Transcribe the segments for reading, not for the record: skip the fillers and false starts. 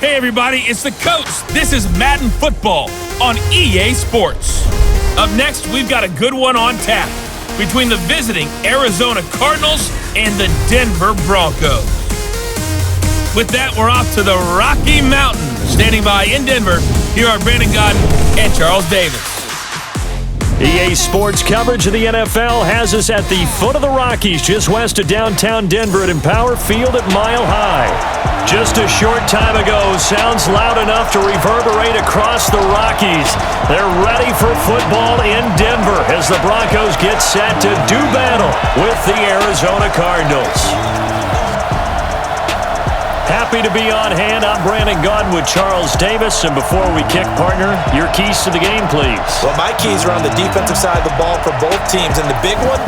Hey everybody, it's the coach. This is Madden Football on EA Sports. Up next, we've got a good one on tap between the visiting Arizona Cardinals and the Denver Broncos. With that, we're off to the Rocky Mountains. Standing by in Denver, here are Brandon Godden and Charles Davis. EA Sports coverage of the NFL has us at the foot of the Rockies, just west of downtown Denver at Empower Field at Mile High. Just a short time ago, sounds loud enough to reverberate across the Rockies. They're ready for football in Denver as the Broncos get set to do battle with the Arizona Cardinals. Happy to be on hand. I'm Brandon Godden with Charles Davis. And before we kick, partner, your keys to the game, please. Well, my keys are on the defensive side of the ball for both teams. And the big one,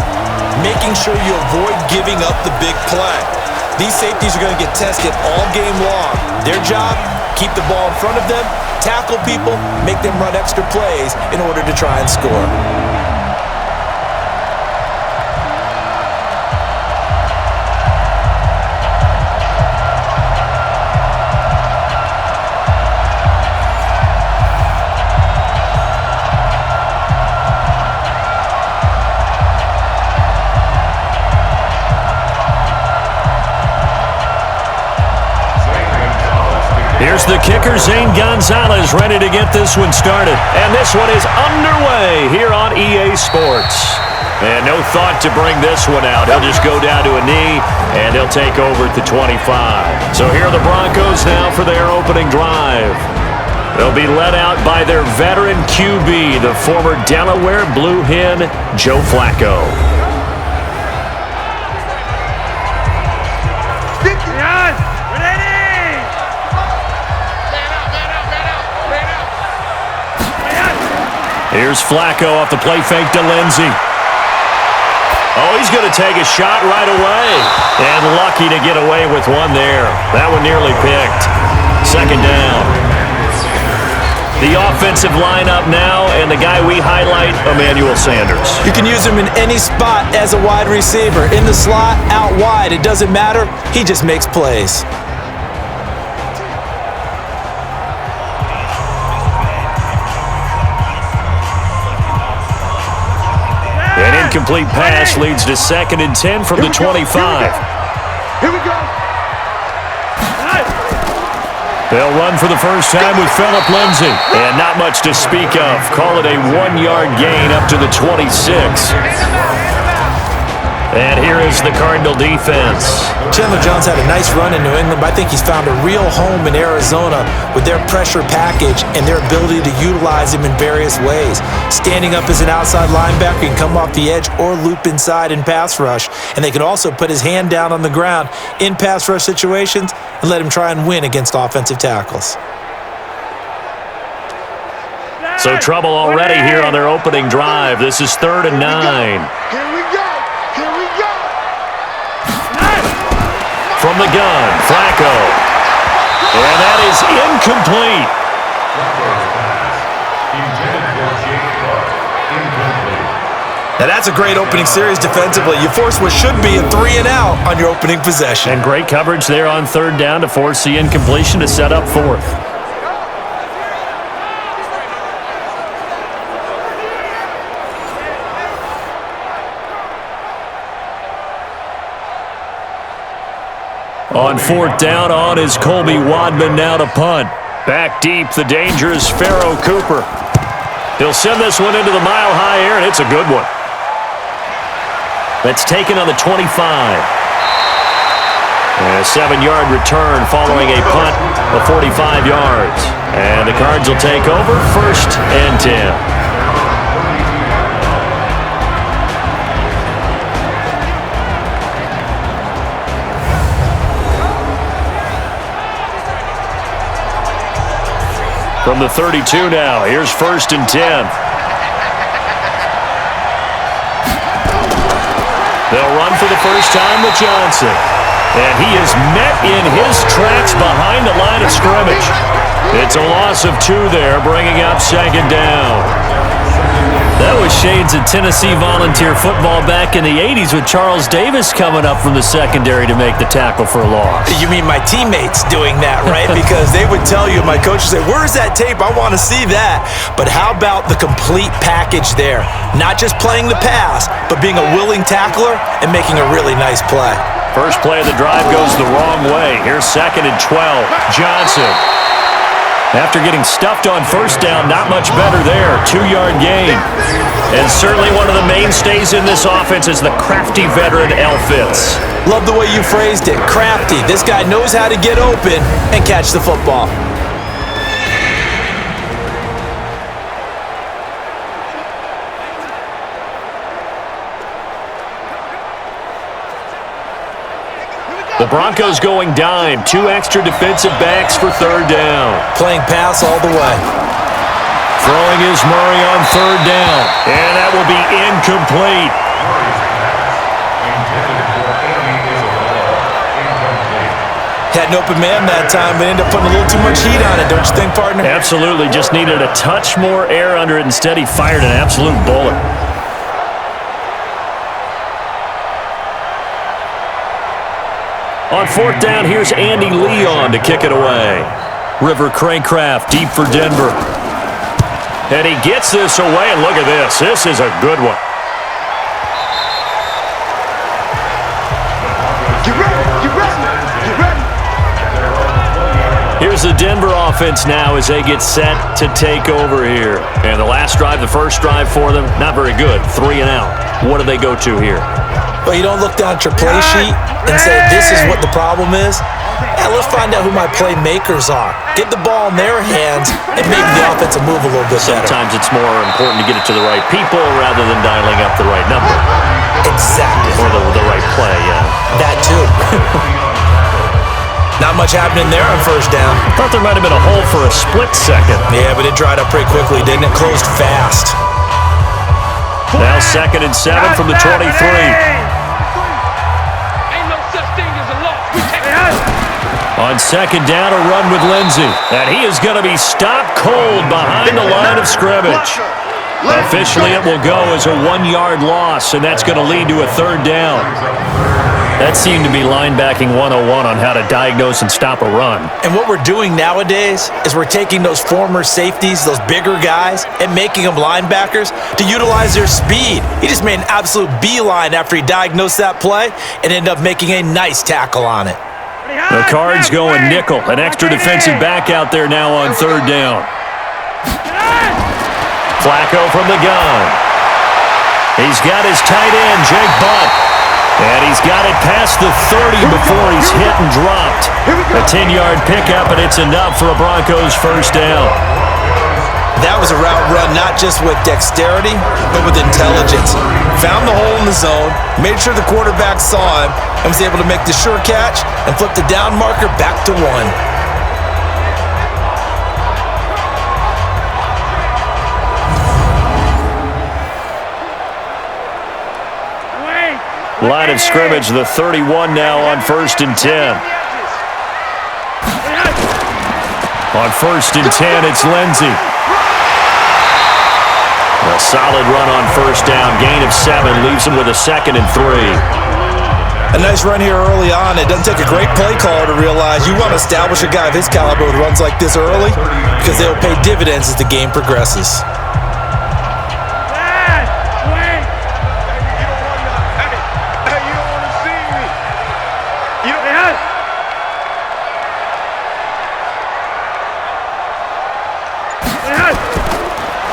making sure you avoid giving up the big play. These safeties are going to get tested all game long. Their job, keep the ball in front of them, tackle people, make them run extra plays in order to try and score. Here's the kicker, Zane Gonzalez, ready to get this one started. And this one is underway here on EA Sports. And no thought to bring this one out. He'll just go down to a knee, and he'll take over at the 25. So here are the Broncos now for their opening drive. They'll be led out by their veteran QB, the former Delaware Blue Hen, Joe Flacco. Here's Flacco off the play fake to Lindsey. Oh, he's going to take a shot right away. And lucky to get away with one there. That one nearly picked. Second down. The offensive lineup now, and the guy we highlight, Emmanuel Sanders. You can use him in any spot as a wide receiver. In the slot, out wide, it doesn't matter. He just makes plays. An incomplete pass leads to 2nd and 10 from the 25. Here we go. They'll run for the first time with Phillip Lindsay. And not much to speak of. Call it a 1-yard gain up to the 26. And here is the Cardinal defense. Chandler Jones had a nice run in New England, but I think he's found a real home in Arizona with their pressure package and their ability to utilize him in various ways. Standing up as an outside linebacker, he can come off the edge or loop inside in pass rush. And they can also put his hand down on the ground in pass rush situations and let him try and win against offensive tackles. So trouble already here on their opening drive. This is 3rd and 9. Here we go. Here we go. From the gun, Flacco. And that is incomplete. Now that's a great opening series defensively. You force what should be a 3-and-out on your opening possession. And great coverage there on 3rd down to force the incompletion to set up 4th. On 4th down, on is Colby Wadman now to punt. Back deep, the dangerous Pharaoh Cooper. He'll send this one into the mile-high air, and it's a good one. That's taken on the 25. And a 7-yard return following a punt of 45 yards. And the Cards will take over 1st and 10. From the 32 now, here's 1st and 10. They'll run for the first time with Johnson. And he is met in his tracks behind the line of scrimmage. It's a loss of 2 there, bringing up 2nd down. That was shades of Tennessee volunteer football back in the 80s with Charles Davis coming up from the secondary to make the tackle for a loss. You mean my teammates doing that, right? Because they would tell you, my coach would say, where's that tape? I want to see that. But how about the complete package there? Not just playing the pass, but being a willing tackler and making a really nice play. First play of the drive goes the wrong way. Here's 2nd and 12. Johnson. After getting stuffed on first down, not much better there. 2-yard gain. And certainly one of the mainstays in this offense is the crafty veteran Fitz. Love the way you phrased it. Crafty. This guy knows how to get open and catch the football. The Broncos going dime. 2 extra defensive backs for 3rd down. Playing pass all the way. Throwing is Murray on 3rd down. And that will be incomplete. Had an open man that time, but ended up putting a little too much heat on it, don't you think, partner? Absolutely. Just needed a touch more air under it. Instead, he fired an absolute bullet. On 4th down, here's Andy Leon to kick it away. River Craycraft deep for Denver. And he gets this away, and look at this. This is a good one. Get ready, get ready, get ready. Here's the Denver offense now as they get set to take over here. And the last drive, the first drive for them, not very good. 3 and out. What do they go to here? Well, you don't look down at your play sheet and say, this is what the problem is. Yeah, let's find out who my playmakers are. Get the ball in their hands and maybe the offense will move a little bit better. Sometimes it's more important to get it to the right people rather than dialing up the right number. Exactly. Or the right play, yeah. That too. Not much happening there on first down. Thought there might have been a hole for a split second. Yeah, but it dried up pretty quickly, didn't it? Closed fast. Now 2nd and 7 from the 23. On 2nd down, a run with Lindsey. And he is going to be stopped cold behind the line of scrimmage. Officially, it will go as a 1-yard loss, and that's going to lead to a 3rd down. That seemed to be linebacking 101 on how to diagnose and stop a run. And what we're doing nowadays is we're taking those former safeties, those bigger guys, and making them linebackers to utilize their speed. He just made an absolute beeline after he diagnosed that play and ended up making a nice tackle on it. The Cards going nickel. An extra defensive back out there now on 3rd down. Flacco from the gun. He's got his tight end, Jake Butt. And he's got it past the 30 before he's hit and dropped. A 10-yard pickup, and it's enough for a Broncos first down. That was a route run not just with dexterity, but with intelligence. Found the hole in the zone, made sure the quarterback saw him, and was able to make the sure catch and flip the down marker back to 1. Line of scrimmage, the 31 now on 1st and 10. On 1st and 10, it's Lindsey. A solid run on first down. Gain of 7 leaves him with a 2nd and 3. A nice run here early on. It doesn't take a great play caller to realize you want to establish a guy of his caliber with runs like this early because they will pay dividends as the game progresses.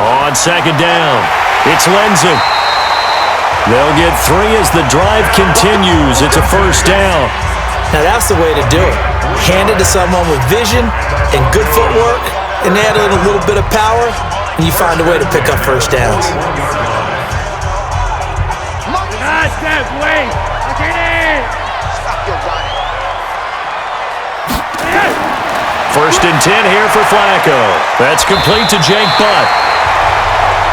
On 2nd down, it's Lindsey. They'll get 3 as the drive continues. It's a first down. Now that's the way to do it. Hand it to someone with vision and good footwork, and add in a little bit of power, and you find a way to pick up first downs. First and 10 here for Flacco. That's complete to Jake Butt.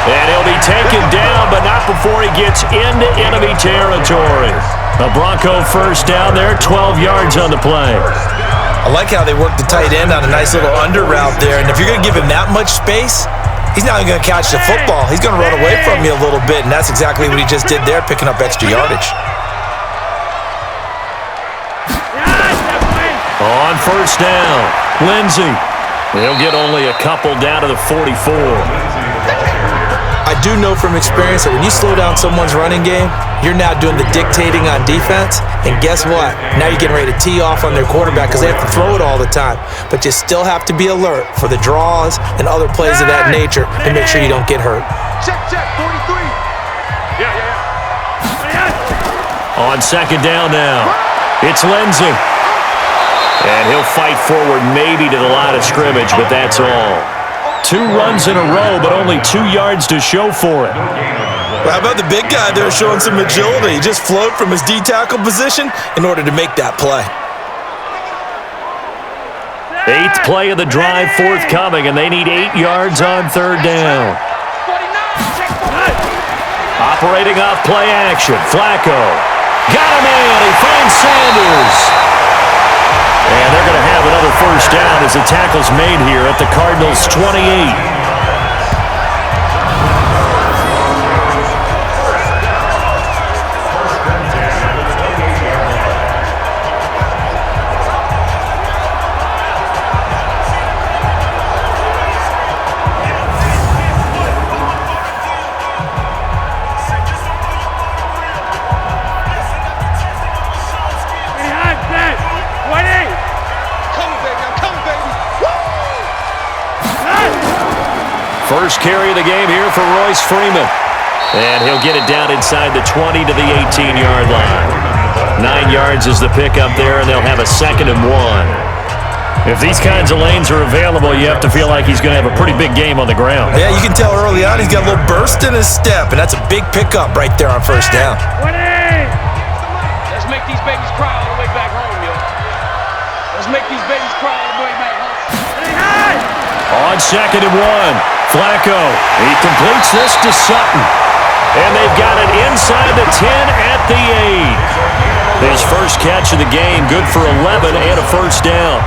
And he'll be taken down, but not before he gets into enemy territory. A Bronco first down there, 12 yards on the play. I like how they work the tight end on a nice little under route there, and if you're going to give him that much space, He's not even going to catch the football. He's going to run away from you a little bit, and that's exactly what he just did there, picking up extra yardage. On first down, Lindsey. He'll get only a couple down to the 44. I do know from experience that when you slow down someone's running game, you're now doing the dictating on defense, and guess what? Now you're getting ready to tee off on their quarterback because they have to throw it all the time. But you still have to be alert for the draws and other plays of that nature to make sure you don't get hurt. Check, 43. On second down now, it's Lindsey. And he'll fight forward maybe to the line of scrimmage, but that's all. 2 runs in a row, but only 2 yards to show for it. Well, how about the big guy there showing some agility? He just flowed from his D-tackle position in order to make that play. 8th play of the drive forthcoming, and they need 8 yards on third down. Operating off play action, Flacco. Got him in, he finds Sanders. And they're going to have another first down as the tackle's made here at the Cardinals' 28. First carry of the game here for Royce Freeman. And he'll get it down inside the 20 to the 18-yard line. 9 yards is the pickup there, and they'll have a 2nd and 1. If these kinds of lanes are available, you have to feel like he's going to have a pretty big game on the ground. Yeah, you can tell early on he's got a little burst in his step, and that's a big pickup right there on first down. Let's make these babies cry all the way back home, yo. Let's make these babies cry all the way back home. On 2nd and 1. Flacco, he completes this to Sutton. And they've got it inside the 10 at the 8. His first catch of the game, good for 11 and a first down.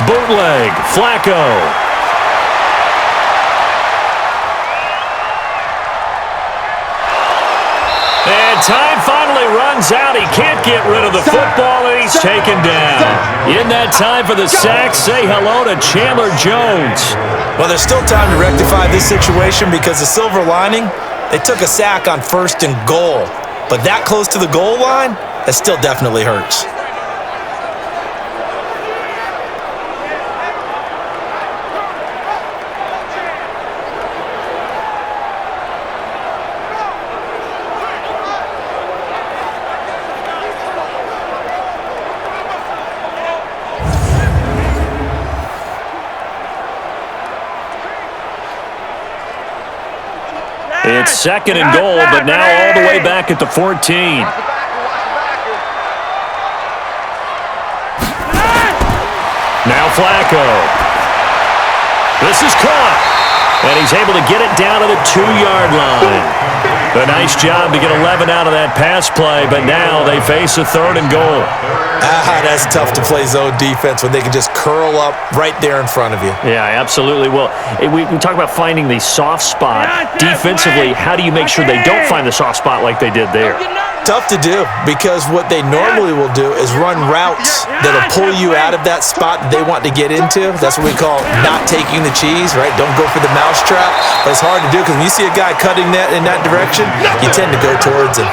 Bootleg, Flacco. And time finally runs out. He can't get rid of the football, and he's taken down. In that time for the sack, say hello to Chandler Jones. Well, there's still time to rectify this situation because the silver lining, they took a sack on 1st and goal. But that close to the goal line, that still definitely hurts. It's 2nd and goal, but now all the way back at the 14. Now Flacco. This is caught. And he's able to get it down to the 2-yard line. A nice job to get 11 out of that pass play, but now they face a 3rd and goal. That's tough to play zone defense when they can just curl up right there in front of you. Yeah, absolutely. Well, we talk about finding the soft spot. Defensively, how do you make sure they don't find the soft spot like they did there? Tough to do because what they normally will do is run routes that'll pull you out of that spot that they want to get into. That's what we call not taking the cheese, right? Don't go for the mousetrap. But it's hard to do because when you see a guy cutting that in that direction, you tend to go towards him.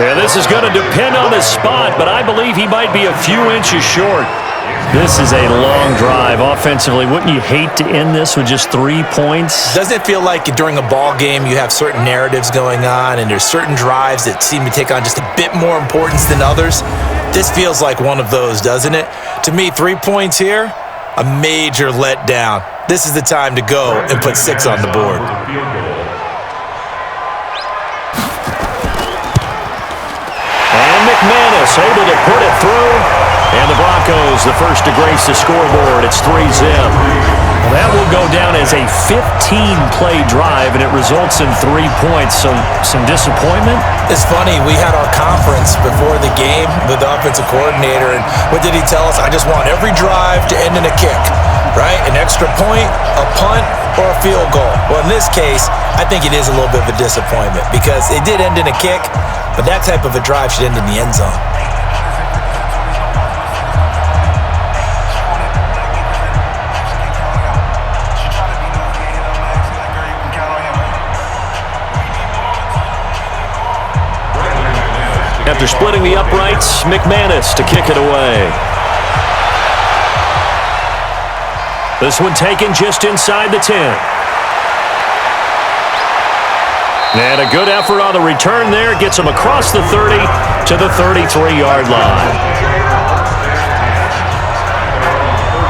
Yeah, this is going to depend on the spot, but I believe he might be a few inches short. This is a long drive offensively. Wouldn't you hate to end this with just 3 points? Doesn't it feel like during a ball game you have certain narratives going on and there's certain drives that seem to take on just a bit more importance than others? This feels like one of those, doesn't it? To me, 3 points here, a major letdown. This is the time to go and put 6 on the board. And McManus able to put it through. And the Broncos, the first to grace the scoreboard. It's 3-zip. Well, that will go down as a 15-play drive, and it results in 3 points. So some disappointment? It's funny. We had our conference before the game with the offensive coordinator, and what did he tell us? I just want every drive to end in a kick, right? An extra point, a punt, or a field goal. Well, in this case, I think it is a little bit of a disappointment because it did end in a kick, but that type of a drive should end in the end zone. After splitting the uprights, McManus to kick it away. This one taken just inside the 10. And a good effort on the return there. Gets him across the 30 to the 33-yard line.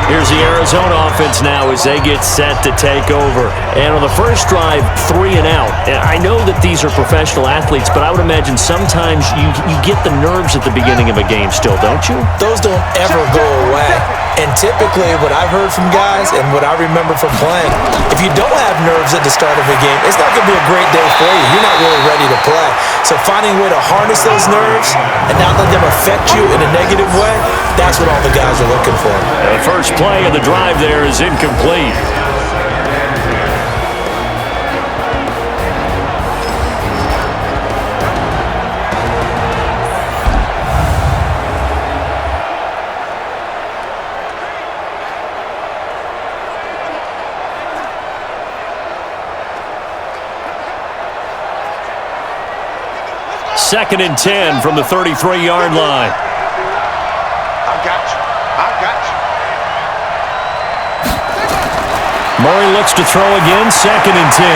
Here's the Arizona offense now as they get set to take over. And on the first drive, 3 and out. And I know that these are professional athletes, but I would imagine sometimes you get the nerves at the beginning of a game still, don't you? Those don't ever go away. And typically what I've heard from guys and what I remember from playing, if you don't have nerves at the start of a game, it's not going to be a great day for you. You're not really ready to play. So finding a way to harness those nerves and not let them affect you in a negative way, that's what all the guys are looking for. The first play of the drive there is incomplete. Second and 10 from the 33-yard line. I got you. I got you. Murray looks to throw again, second and 10.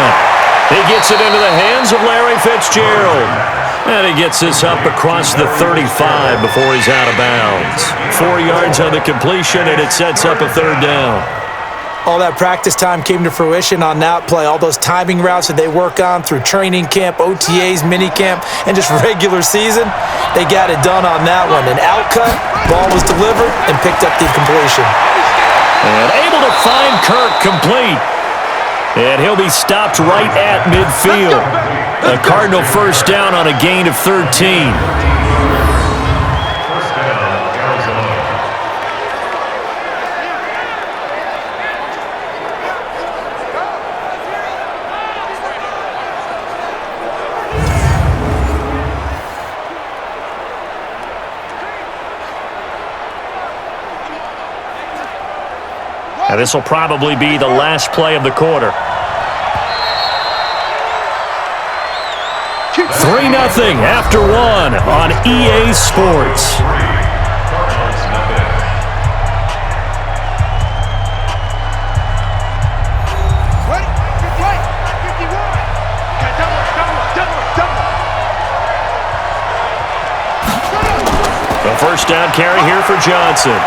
He gets it into the hands of Larry Fitzgerald. And he gets this up across the 35 before he's out of bounds. 4 yards on the completion, and it sets up a third down. All that practice time came to fruition on that play. All those timing routes that they work on through training camp, OTAs, minicamp, and just regular season, they got it done on that one. An out cut, ball was delivered, and picked up the completion. And able to find Kirk complete. And he'll be stopped right at midfield. A Cardinal first down on a gain of 13. And this will probably be the last play of the quarter. 3-0 after 1 on EA Sports. The first down carry here for Johnson.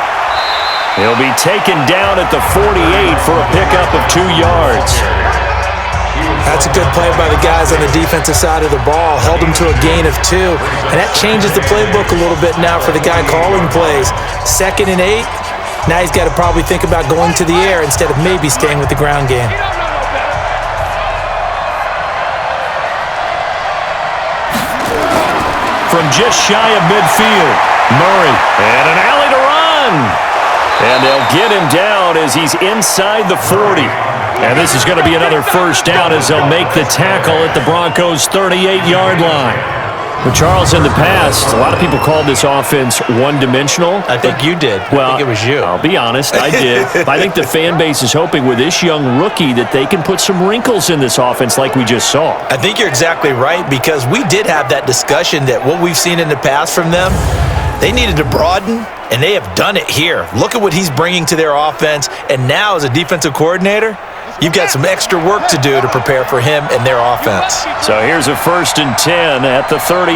He'll be taken down at the 48 for a pickup of 2 yards. That's a good play by the guys on the defensive side of the ball. Held them to a gain of 2. And that changes the playbook a little bit now for the guy calling plays. 2nd and 8. Now he's got to probably think about going to the air instead of maybe staying with the ground game. From just shy of midfield, Murray. And an alley to run. And they'll get him down as he's inside the 40. And this is going to be another first down as they'll make the tackle at the Broncos' 38-yard line. But Charles, in the past, a lot of people called this offense one-dimensional. I think you did. Well, I think it was you. I'll be honest, I did. I think the fan base is hoping with this young rookie that they can put some wrinkles in this offense like we just saw. I think you're exactly right because we did have that discussion that what we've seen in the past from them, they needed to broaden, and they have done it here. Look at what he's bringing to their offense, and now as a defensive coordinator, you've got some extra work to do to prepare for him and their offense. So here's a 1st and 10 at the 38.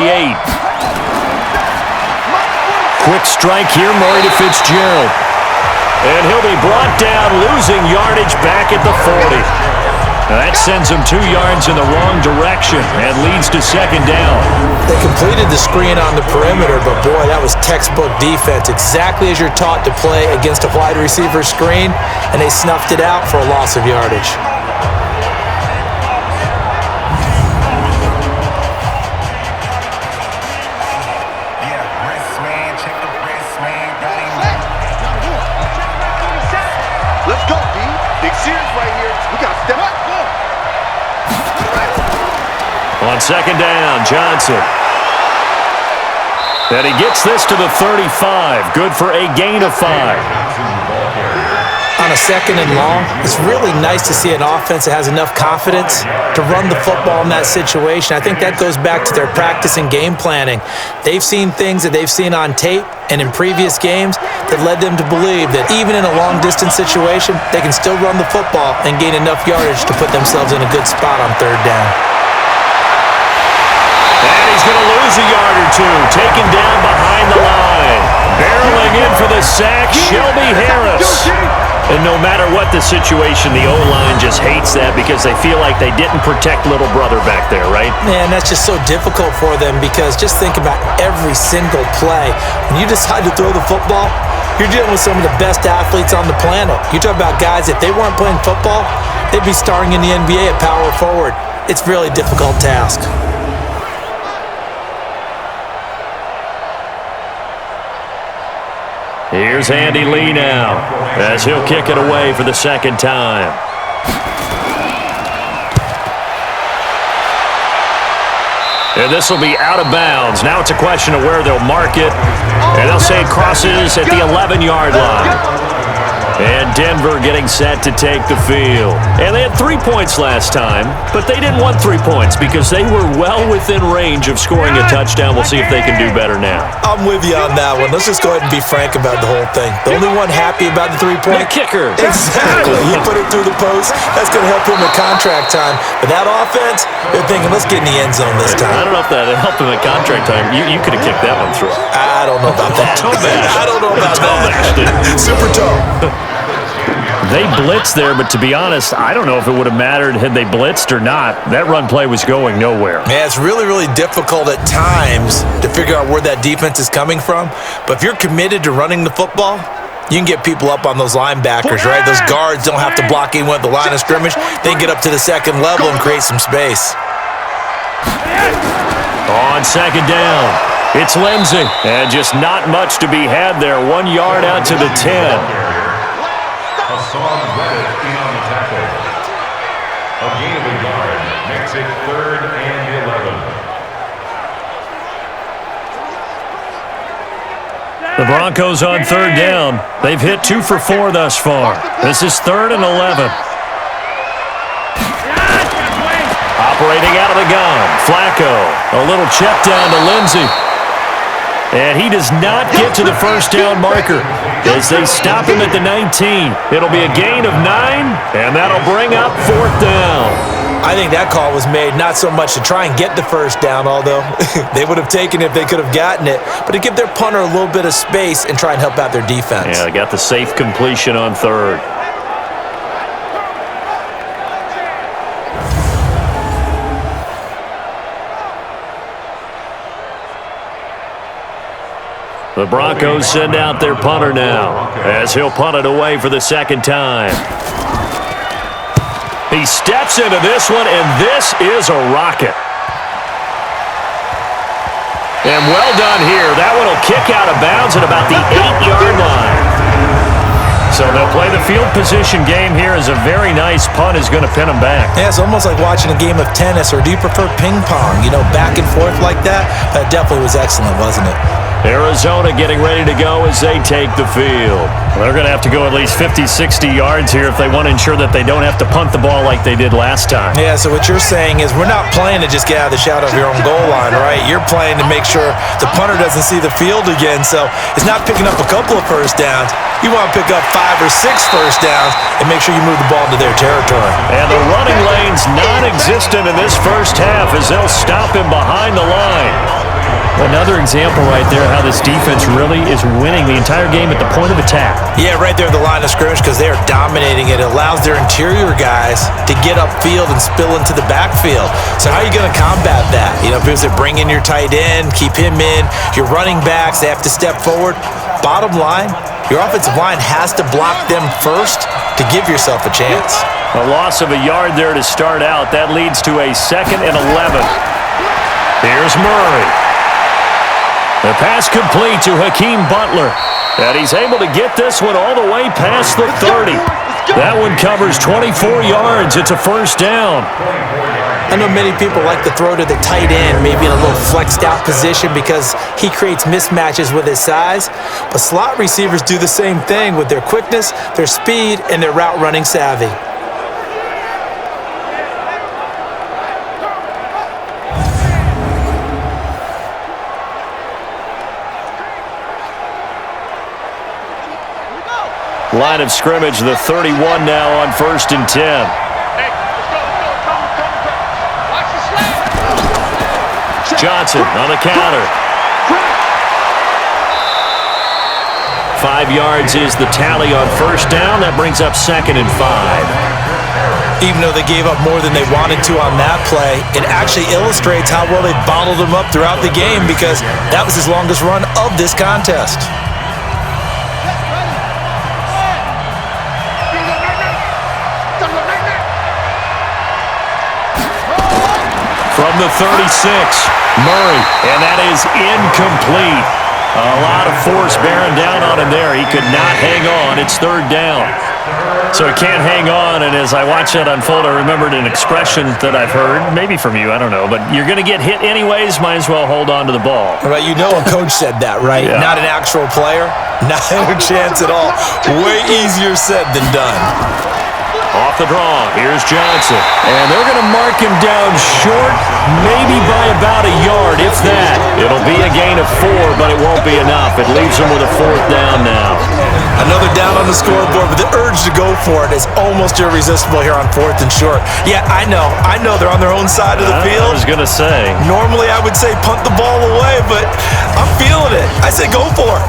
Quick strike here, Murray to Fitzgerald. And he'll be brought down, losing yardage back at the 40. That sends them 2 yards in the wrong direction and leads to second down. They completed the screen on the perimeter, but boy, that was textbook defense. Exactly as you're taught to play against a wide receiver screen, and they snuffed it out for a loss of yardage. Let's go, D. Big series right here. We got to step up. On second down, Johnson. And he gets this to the 35. Good for a gain of 5. On a second and long, it's really nice to see an offense that has enough confidence to run the football in that situation. I think that goes back to their practice and game planning. They've seen things that they've seen on tape and in previous games that led them to believe that even in a long-distance situation, they can still run the football and gain enough yardage to put themselves in a good spot on third down. And he's going to lose a yard or two, taken down behind the line. Barreling in for the sack, Shelby Harris. And no matter what the situation, the O-line just hates that because they feel like they didn't protect little brother back there, right? Man, that's just so difficult for them because just think about every single play. When you decide to throw the football, you're dealing with some of the best athletes on the planet. You talk about guys, if they weren't playing football, they'd be starring in the NBA at power forward. It's a really difficult task. Here's Andy Lee now as he'll kick it away for the second time. And this will be out of bounds. Now it's a question of where they'll mark it. And they'll say it crosses at the 11-yard line. And Denver getting set to take the field. And they had 3 points last time, but they didn't want 3 points because they were well within range of scoring a touchdown. We'll see if they can do better now. I'm with you on that one. Let's just go ahead and be frank about the whole thing. The only one happy about the 3-point? The kicker. Exactly. He put it through the post. That's going to help him with contract time. But that offense, they're thinking, let's get in the end zone this time. I don't know if that helped him at contract time. You could have kicked that one through. I don't know about that. I don't know about that. Super toe. They blitzed there, but to be honest, I don't know if it would have mattered had they blitzed or not. That run play was going nowhere. Man, it's really, really difficult at times to figure out where that defense is coming from. But if you're committed to running the football, you can get people up on those linebackers, right? Those guards don't have to block anyone at the line of scrimmage. They can get up to the second level and create some space. On second down, it's Lindsey. And just not much to be had there. 1 yard out to the 10. On the tackle. A gain of a yard makes it 3rd and 11. The Broncos on third down. They've hit 2 for 4 thus far. This is 3rd and 11. Operating out of the gun, Flacco. A little check down to Lindsey. And he does not get to the first down marker as they stop him at the 19. It'll be a gain of 9, and that'll bring up 4th down. I think that call was made not so much to try and get the first down, although they would have taken it if they could have gotten it, but to give their punter a little bit of space and try and help out their defense. Yeah, they got the safe completion on 3rd. The Broncos send out their punter now as he'll punt it away for the second time. He steps into this one, and this is a rocket. And well done here. That one will kick out of bounds at about the 8-yard line. So they'll play the field position game here as a very nice punt is going to pin them back. Yeah, it's almost like watching a game of tennis, or do you prefer ping pong? You know, back and forth like that? That definitely was excellent, wasn't it? Arizona getting ready to go as they take the field. They're going to have to go at least 50, 60 yards here if they want to ensure that they don't have to punt the ball like they did last time. Yeah, so what you're saying is we're not playing to just get out of the shadow of your own goal line, right? You're playing to make sure the punter doesn't see the field again, so it's not picking up a couple of first downs. You want to pick up 5 or 6 first downs and make sure you move the ball into their territory. And the running lane's non-existent in this first half as they'll stop him behind the line. Another example right there how this defense really is winning the entire game at the point of attack. Yeah, right there at the line of scrimmage because they are dominating it. It allows their interior guys to get upfield and spill into the backfield. So how are you going to combat that? You know, because they bring in your tight end, keep him in. Your running backs, they have to step forward. Bottom line, your offensive line has to block them first to give yourself a chance. A loss of a yard there to start out. That leads to a 2nd and 11. Here's Murray. The pass complete to Hakeem Butler. And he's able to get this one all the way past the 30. That one covers 24 yards. It's a first down. I know many people like to throw to the tight end, maybe in a little flexed out position because he creates mismatches with his size. But slot receivers do the same thing with their quickness, their speed, and their route running savvy. Line of scrimmage, the 31 now on 1st and 10. Johnson on the counter. 5 yards is the tally on first down. That brings up 2nd and 5. Even though they gave up more than they wanted to on that play, it actually illustrates how well they bottled them up throughout the game because that was his longest run of this contest. From the 36, Murray, and that is incomplete. A lot of force bearing down on him there. He could not hang on. It's 3rd down. So he can't hang on, and as I watch that unfold, I remembered an expression that I've heard, maybe from you, I don't know, but you're going to get hit anyways, might as well hold on to the ball. Right, you know a coach said that, right? Yeah. Not an actual player, not a chance at all. Way easier said than done. Off the draw, here's Johnson. And they're going to mark him down short, maybe by about a yard, if that. It'll be a gain of 4, but it won't be enough. It leaves them with a 4th down now. Another down on the scoreboard, but the urge to go for it is almost irresistible here on 4th and short. Yeah, I know they're on their own side of the field. I was going to say. Normally I would say punt the ball away, but I'm feeling it. I say go for it.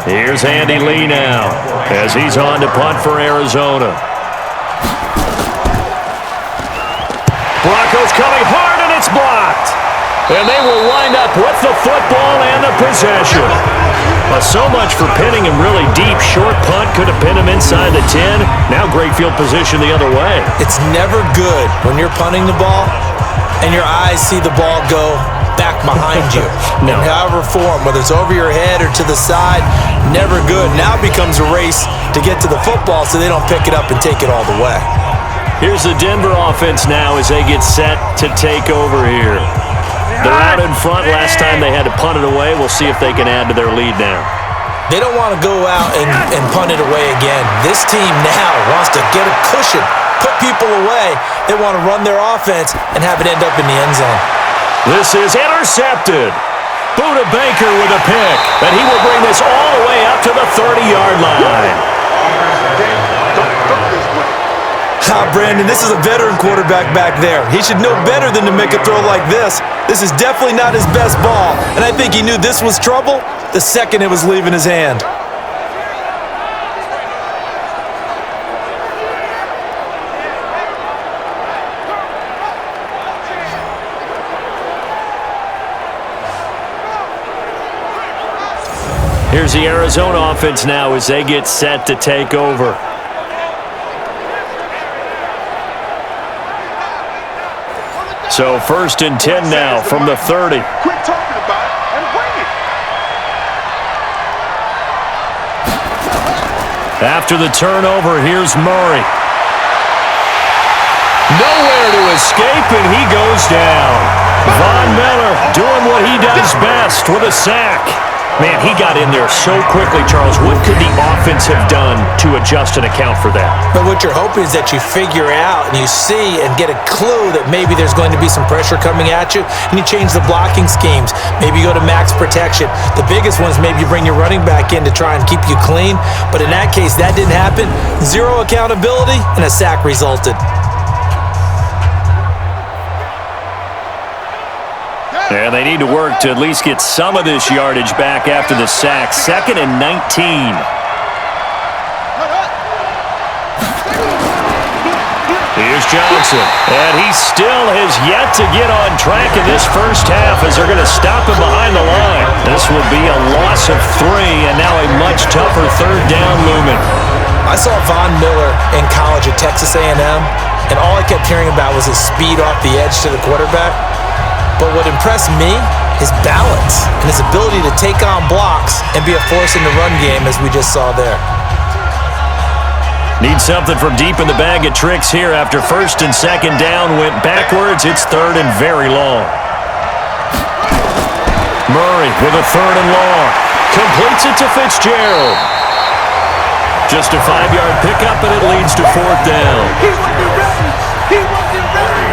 Here's Andy Lee now as he's on to punt for Arizona. Broncos coming hard, and it's blocked. And they will wind up with the football and the possession. So much for pinning him really deep. Short punt could have pinned him inside the 10. Now great field position the other way. It's never good when you're punting the ball and your eyes see the ball go back behind you. No. In however form, whether it's over your head or to the side, never good. Now it becomes a race to get to the football so they don't pick it up and take it all the way. Here's the Denver offense now as they get set to take over here. They're out in front. Last time they had to punt it away. We'll see if they can add to their lead now. They don't want to go out and punt it away again. This team now wants to get a cushion, put people away. They want to run their offense and have it end up in the end zone. This is intercepted. Buda Baker with a pick, and he will bring this all the way up to the 30-yard line. Brandon, this is a veteran quarterback back there. He should know better than to make a throw like this. This is definitely not his best ball, and I think he knew this was trouble the second it was leaving his hand. Here's the Arizona offense now as they get set to take over. So 1st and 10 now from the 30. Quit talking about it and bring it. After the turnover, here's Murray. Nowhere to escape, and he goes down. Von Miller doing what he does best with a sack. Man, he got in there so quickly, Charles. What could the offense have done to adjust and account for that? But what you're hoping is that you figure out and you see and get a clue that maybe there's going to be some pressure coming at you, and you change the blocking schemes. Maybe you go to max protection. The biggest one is maybe you bring your running back in to try and keep you clean. But in that case, that didn't happen. Zero accountability, and a sack resulted. And they need to work to at least get some of this yardage back after the sack. 2nd and 19. Here's Johnson. And he still has yet to get on track in this first half as they're going to stop him behind the line. This will be a loss of 3 and now a much tougher 3rd down looming. I saw Von Miller in college at Texas A&M, and all I kept hearing about was his speed off the edge to the quarterback. But what impressed me, his balance and his ability to take on blocks and be a force in the run game, as we just saw there. Need something from deep in the bag of tricks here after 1st and 2nd down went backwards. It's 3rd and very long. Murray with a 3rd and long. Completes it to Fitzgerald. Just a 5-yard pickup, and it leads to 4th down. He wasn't ready. He wasn't ready.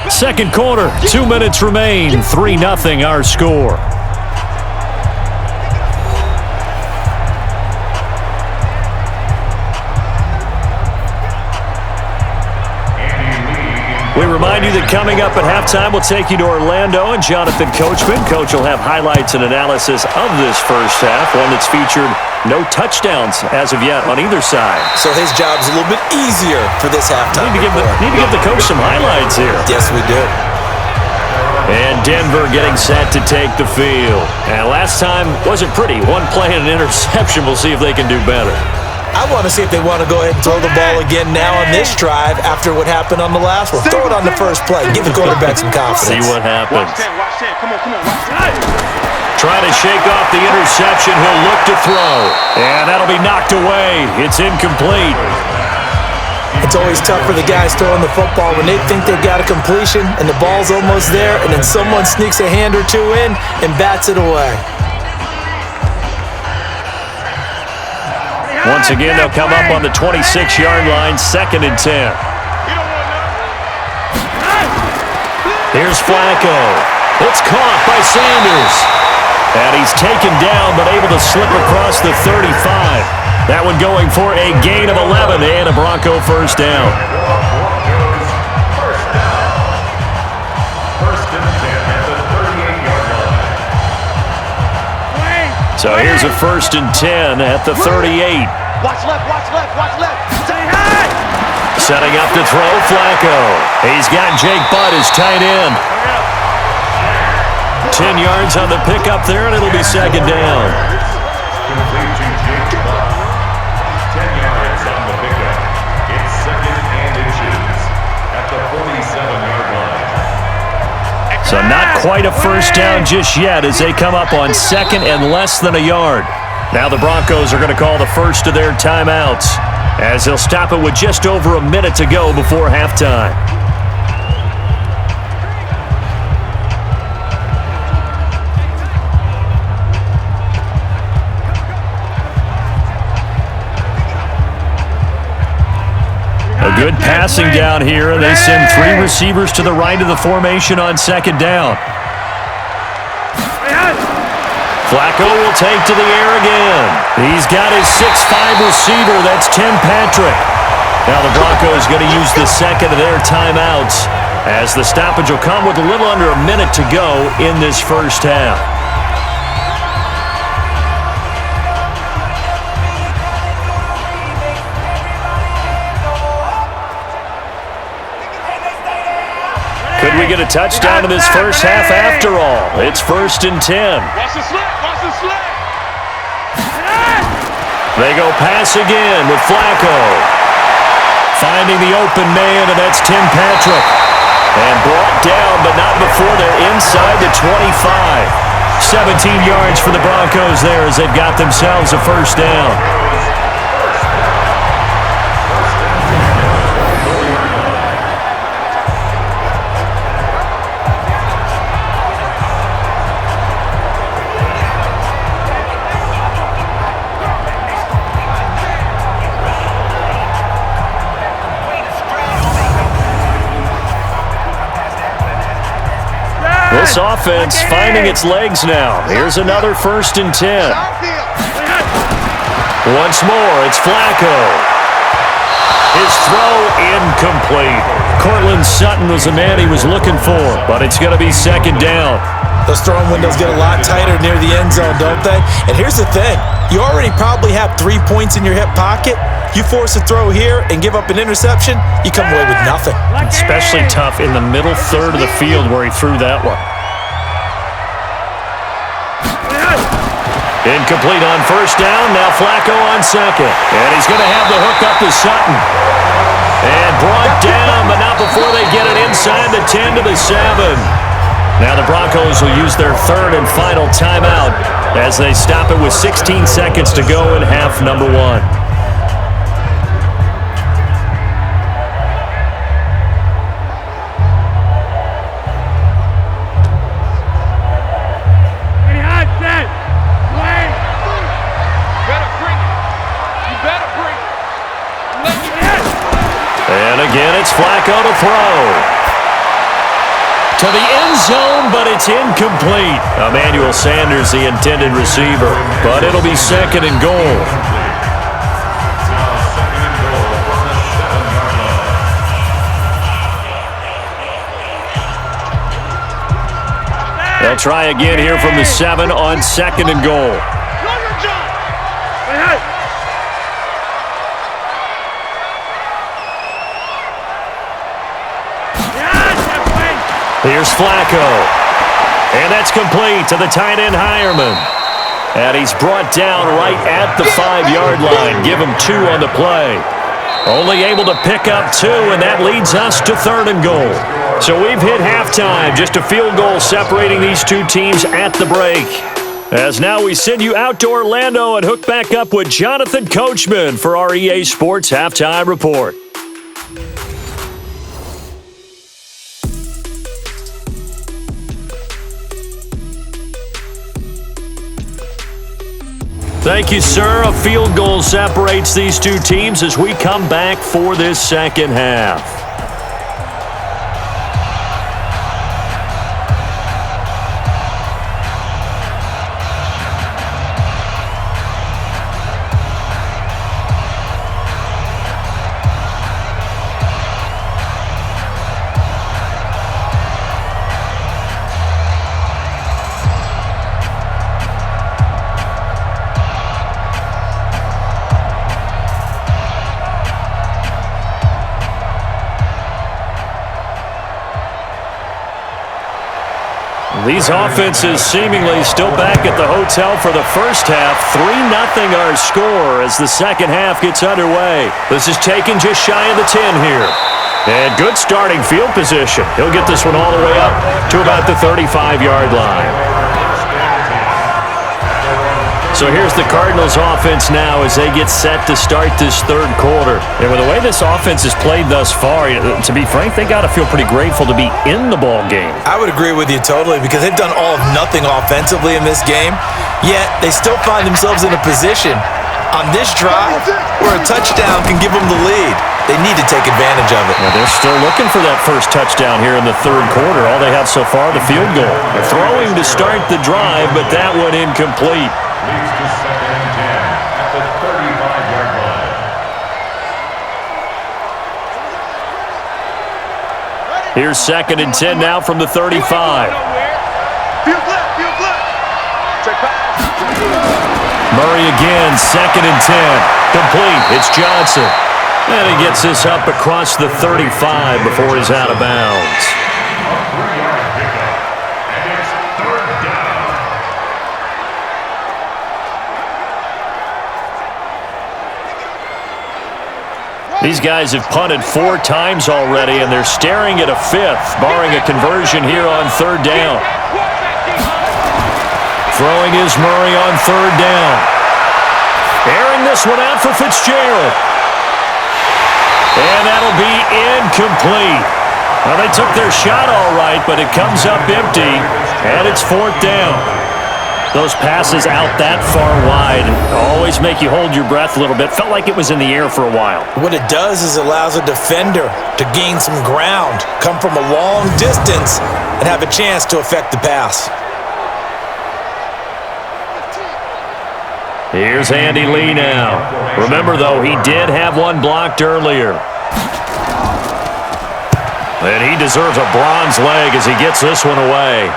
Second quarter, 2 minutes remain. 3-0 our score. We remind you that coming up at halftime, we'll take you to Orlando and Jonathan Coachman. Coach will have highlights and analysis of this first half, one that's featured no touchdowns as of yet on either side. So his job's a little bit easier for this halftime. Need to give the coach some highlights here. Yes, we do. And Denver getting set to take the field. And last time wasn't pretty. One play and an interception. We'll see if they can do better. I want to see if they want to go ahead and throw the ball again now on this drive after what happened on the last one. Throw it on the first play. Give the quarterback some confidence. See what happens. Watch 10. Come on. Watch 10. Trying to shake off the interception. He'll look to throw. And that'll be knocked away. It's incomplete. It's always tough for the guys throwing the football when they think they've got a completion and the ball's almost there, and then someone sneaks a hand or two in and bats it away. Once again, they'll come up on the 26-yard line, 2nd and 10. Here's Flacco. It's caught by Sanders. And he's taken down, but able to slip across the 35. That one going for a gain of 11 and a Bronco first down. First and 10 at the 38-yard line. So here's a 1st and 10 at the 38. Watch left. Stay high. Setting up to throw, Flacco. He's got Jake Butt as tight end. 10 yards on the pickup there, and it'll be 2nd down. Complete to Jake Butt. 10 yards on the pickup. It's 2nd and inches at the 47-yard line. So not quite a first down just yet as they come up on 2nd and less than a yard. Now the Broncos are going to call the first of their timeouts as they'll stop it with just over a minute to go before halftime. A good passing down here, and they send 3 receivers to the right of the formation on 2nd down. Flacco will take to the air again. He's got his 6'5" receiver. That's Tim Patrick. Now the Broncos going to use the 2nd of their timeouts as the stoppage will come with a little under a minute to go in this first half. Could we get a touchdown in this first half after all? It's 1st and 10. Watch the slip. They go pass again with Flacco. Finding the open man, and that's Tim Patrick. And brought down, but not before they're inside the 25. 17 yards for the Broncos there as they've got themselves a first down. this offense finding its legs now. Here's another 1st and 10. Once more, it's Flacco. His throw incomplete. Cortland Sutton was the man he was looking for, but it's going to be 2nd down. Those throwing windows get a lot tighter near the end zone, don't they? And here's the thing. You already probably have 3 points in your hip pocket. You force a throw here and give up an interception, you come away with nothing. Especially tough in the middle third of the field where he threw that one. Incomplete on 1st down. Now Flacco on 2nd. And he's going to have the hook up to Sutton. And brought down, but not before they get it inside the 10 to the 7. Now the Broncos will use their 3rd and final timeout as they stop it with 16 seconds to go in half number 1. And again, it's Flacco to throw. To the end zone, but it's incomplete. Emmanuel Sanders, the intended receiver, but it'll be 2nd and goal. Now 2nd and goal from the 7-yard line. They'll try again here from the 7 on 2nd and goal. Here's Flacco. And that's complete to the tight end Hireman. And he's brought down right at the 5-yard line. Give him 2 on the play. Only able to pick up 2, and that leads us to 3rd and goal. So we've hit halftime. Just a field goal separating these two teams at the break. As now we send you out to Orlando and hook back up with Jonathan Coachman for our EA Sports Halftime Report. Thank you, sir. A field goal separates these two teams as we come back for this 2nd half. These offenses seemingly still back at the hotel for the 1st half. 3-0 our score as the 2nd half gets underway. This is taken just shy of the 10 here. And good starting field position. He'll get this one all the way up to about the 35-yard line. So here's the Cardinals offense now as they get set to start this 3rd quarter. And with the way this offense has played thus far, to be frank, they got to feel pretty grateful to be in the ball game. I would agree with you totally because they've done all of nothing offensively in this game, yet they still find themselves in a position on this drive where a touchdown can give them the lead. They need to take advantage of it. Well, they're still looking for that first touchdown here in the 3rd quarter. All they have so far, the field goal. They're throwing to start the drive, but that one incomplete. Leads to 2nd and 10 at the 35-yard line. Here's 2nd and 10 now from the 35. Field left, field left. Check pass. Murray again, 2nd and 10. Complete. It's Johnson. And he gets this up across the 35 before he's out of bounds. A 3-yard pickup, and it's 3rd down. These guys have punted 4 times already, and they're staring at a 5th, barring a conversion here on 3rd down. Throwing is Murray on 3rd down. Airing this one out for Fitzgerald. And that'll be incomplete. Well, they took their shot all right, but it comes up empty, and it's 4th down. Those passes out that far wide always make you hold your breath a little bit. Felt like it was in the air for a while. What it does is it allows a defender to gain some ground, come from a long distance, and have a chance to affect the pass. Here's Andy Lee now. Remember, though, he did have one blocked earlier. And he deserves a bronze leg as he gets this one away.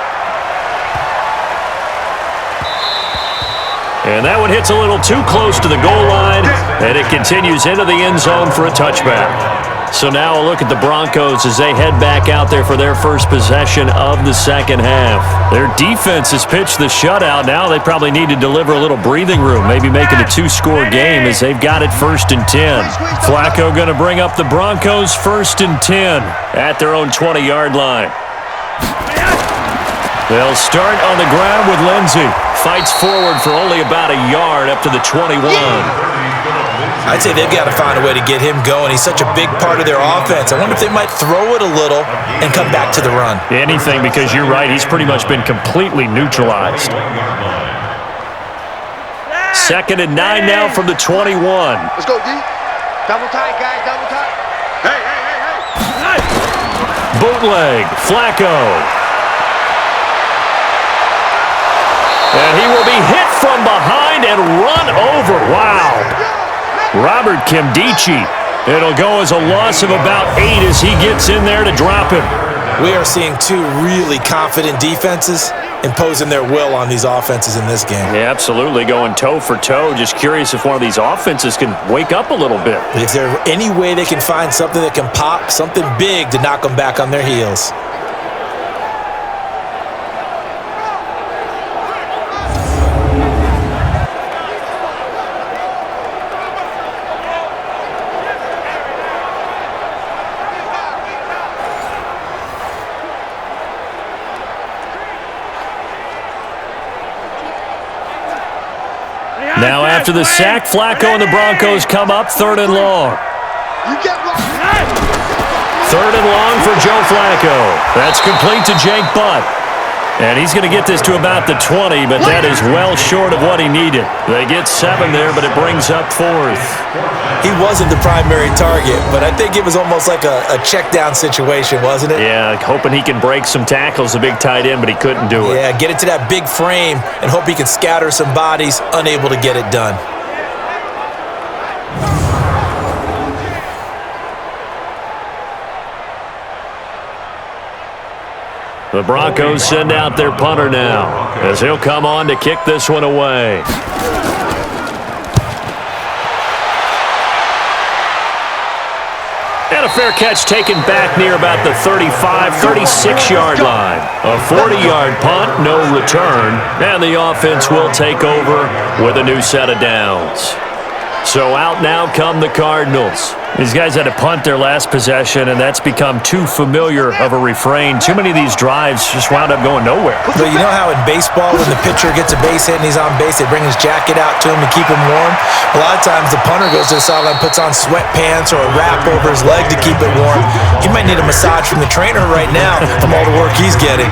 And that one hits a little too close to the goal line, and it continues into the end zone for a touchback. So now a look at the Broncos as they head back out there for their first possession of the second half. Their defense has pitched the shutout. Now they probably need to deliver a little breathing room, maybe make it a two-score game as they've got it 1st and 10. Flacco going to bring up the Broncos 1st and 10 at their own 20-yard line. They'll start on the ground with Lindsey. Fights forward for only about a yard up to the 21. I'd say they've got to find a way to get him going. He's such a big part of their offense. I wonder if they might throw it a little and come back to the run. Anything, because you're right. He's pretty much been completely neutralized. 2nd and 9 now from the 21. Let's go, D. Double tight, guys. Double tight. Hey. Bootleg. Flacco. And he will be hit from behind and run over. Wow. Robert Kimdichie. It'll go as a loss of about 8 as he gets in there to drop him. We are seeing two really confident defenses imposing their will on these offenses in this game. Yeah, absolutely, going toe for toe. Just curious if one of these offenses can wake up a little bit. Is there any way they can find something that can pop, something big to knock them back on their heels? Now after the sack, Flacco and the Broncos come up 3rd and long. 3rd and long for Joe Flacco. That's complete to Jake Butt. And he's going to get this to about the 20, but that is well short of what he needed. They get 7 there, but it brings up 4th. He wasn't the primary target, but I think it was almost like a check down situation, wasn't it? Yeah, hoping he can break some tackles, a big tight end, but he couldn't do it. Yeah, get it to that big frame and hope he can scatter some bodies, unable to get it done. The Broncos send out their punter now as he'll come on to kick this one away. And a fair catch taken back near about the 35, 36-yard line. A 40-yard punt, no return, and the offense will take over with a new set of downs. So out now come the Cardinals. These guys had to punt their last possession, and that's become too familiar of a refrain. Too many of these drives just wound up going nowhere. But you know how in baseball, when the pitcher gets a base hit and he's on base, they bring his jacket out to him to keep him warm? A lot of times the punter goes to the sideline, puts on sweatpants or a wrap over his leg to keep it warm. He might need a massage from the trainer right now from all the work he's getting.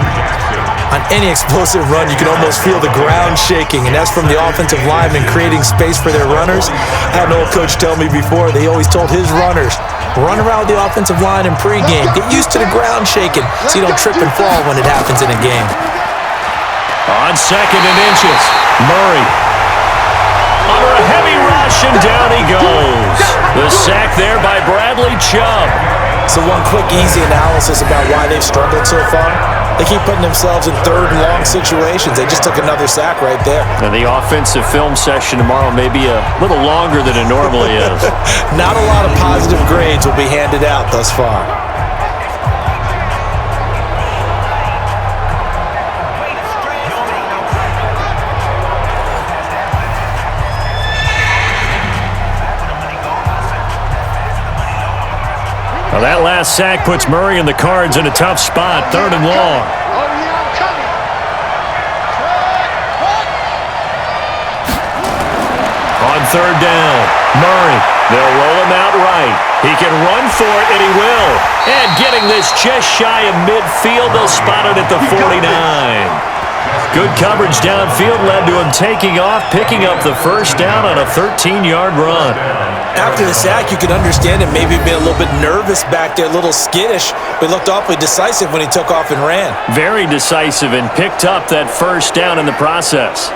On any explosive run, you can almost feel the ground shaking, and that's from the offensive linemen creating space for their runners. I had an old coach tell me before, they always told his runners, run around the offensive line in pregame. Get used to the ground shaking so you don't trip and fall when it happens in a game. On 2nd and inches, Murray. Under a heavy rush, and down he goes. The sack there by Bradley Chubb. So one quick, easy analysis about why they've struggled so far. They keep putting themselves in 3rd and long situations. They just took another sack right there. And the offensive film session tomorrow may be a little longer than it normally is. Not a lot of positive grades will be handed out thus far. Well, that last sack puts Murray and the Cards in a tough spot, 3rd and long. On 3rd down, Murray. They'll roll him out right. He can run for it, and he will. And getting this just shy of midfield, they'll spot it at the 49. Good coverage downfield led to him taking off, picking up the first down on a 13-yard run. After the sack, you can understand him maybe being a little bit nervous back there, a little skittish, but looked awfully decisive when he took off and ran. Very decisive and picked up that first down in the process.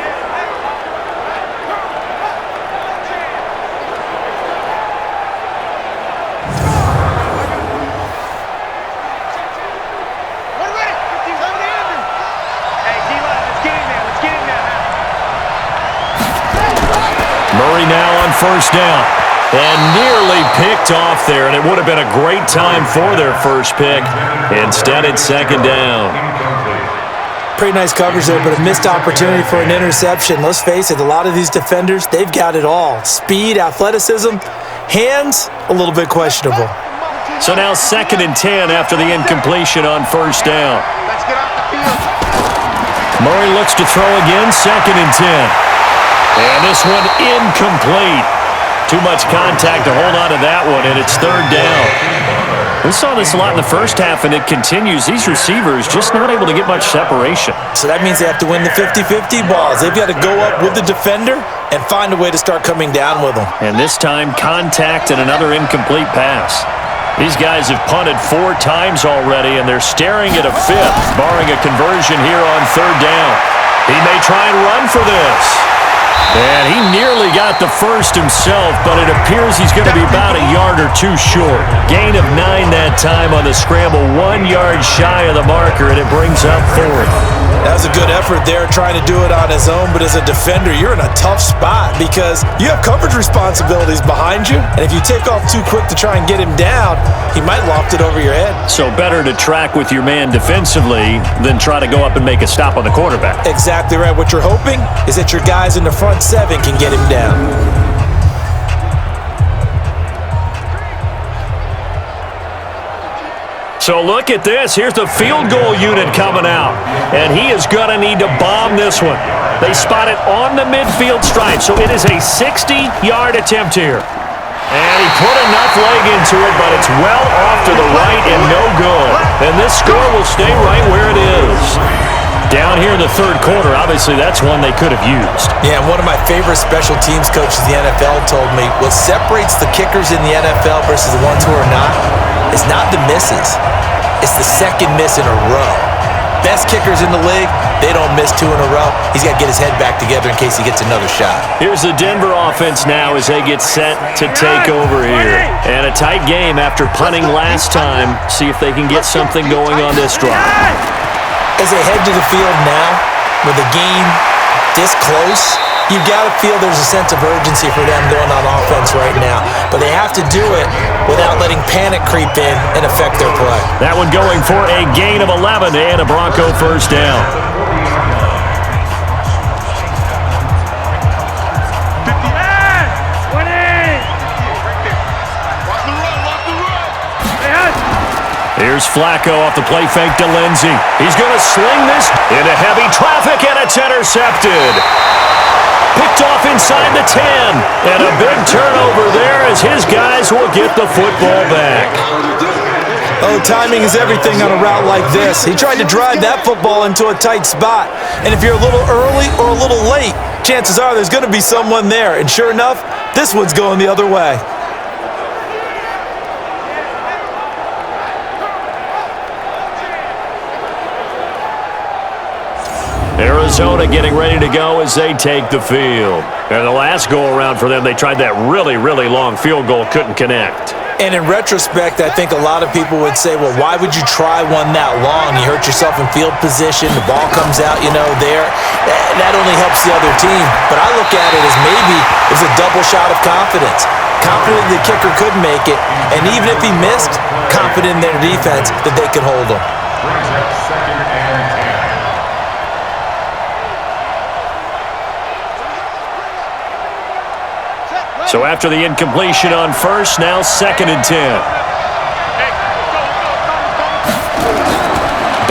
Murray now on first down. And nearly picked off there, and it would have been a great time for their first pick. Instead, it's second down. Pretty nice coverage there, but a missed opportunity for an interception. Let's face it, a lot of these defenders, they've got it all. Speed, athleticism, hands, a little bit questionable. So now 2nd and 10 after the incompletion on first down. Let's get off the field. Murray looks to throw again, 2nd and 10. And this one incomplete. Too much contact to hold on to that one, and it's 3rd down. We saw this a lot in the first half, and it continues. These receivers just not able to get much separation. So that means they have to win the 50-50 balls. They've got to go up with the defender and find a way to start coming down with them. And this time, contact and another incomplete pass. These guys have punted 4 times already, and they're staring at a 5th, barring a conversion here on 3rd down. He may try and run for this. And he nearly got the first himself, but it appears he's going to be about a yard or 2 short. Gain of 9 that time on the scramble, 1 yard shy of the marker, and it brings up 4th. That was a good effort there, trying to do it on his own, but as a defender, you're in a tough spot because you have coverage responsibilities behind you, and if you take off too quick to try and get him down, he might loft it over your head. So better to track with your man defensively than try to go up and make a stop on the quarterback. Exactly right. What you're hoping is that your guys in the front 7 can get him down. So look at this. Here's the field goal unit coming out. And he is going to need to bomb this one. They spot it on the midfield stripe. So it is a 60-yard attempt here. And he put enough leg into it, but it's well off to the right and no good. And this score will stay right where it is. Down here in the 3rd quarter, obviously that's one they could have used. Yeah, and one of my favorite special teams coaches in the NFL told me what separates the kickers in the NFL versus the ones who are not is not the misses. It's the 2nd miss in a row. Best kickers in the league, they don't miss 2 in a row. He's got to get his head back together in case he gets another shot. Here's the Denver offense now as they get set to take over here. And a tight game after punting last time. See if they can get something going on this drive. As they head to the field now, with the game this close, you've got to feel there's a sense of urgency for them going on offense right now. But they have to do it without letting panic creep in and affect their play. That one going for a gain of 11 and a Bronco first down. Here's Flacco off the play fake to Lindsey. He's going to sling this into heavy traffic, and it's intercepted. Picked off inside the 10. And a big turnover there as his guys will get the football back. Oh, timing is everything on a route like this. He tried to drive that football into a tight spot. And if you're a little early or a little late, chances are there's going to be someone there. And sure enough, this one's going the other way. Arizona getting ready to go as they take the field. And the last go-around for them, they tried that really, really long field goal, couldn't connect. And in retrospect, I think a lot of people would say, well, why would you try one that long? You hurt yourself in field position, the ball comes out, there. That only helps the other team. But I look at it as maybe it was a double shot of confidence. Confident the kicker could make it, and even if he missed, confident in their defense that they could hold him. So after the incompletion on first, now 2nd and 10.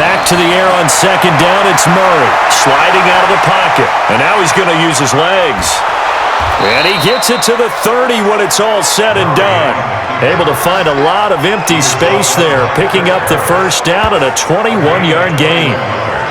Back to the air on 2nd down, it's Murray. Sliding out of the pocket. And now he's going to use his legs. And he gets it to the 30 when it's all said and done. Able to find a lot of empty space there, picking up the first down and a 21-yard gain.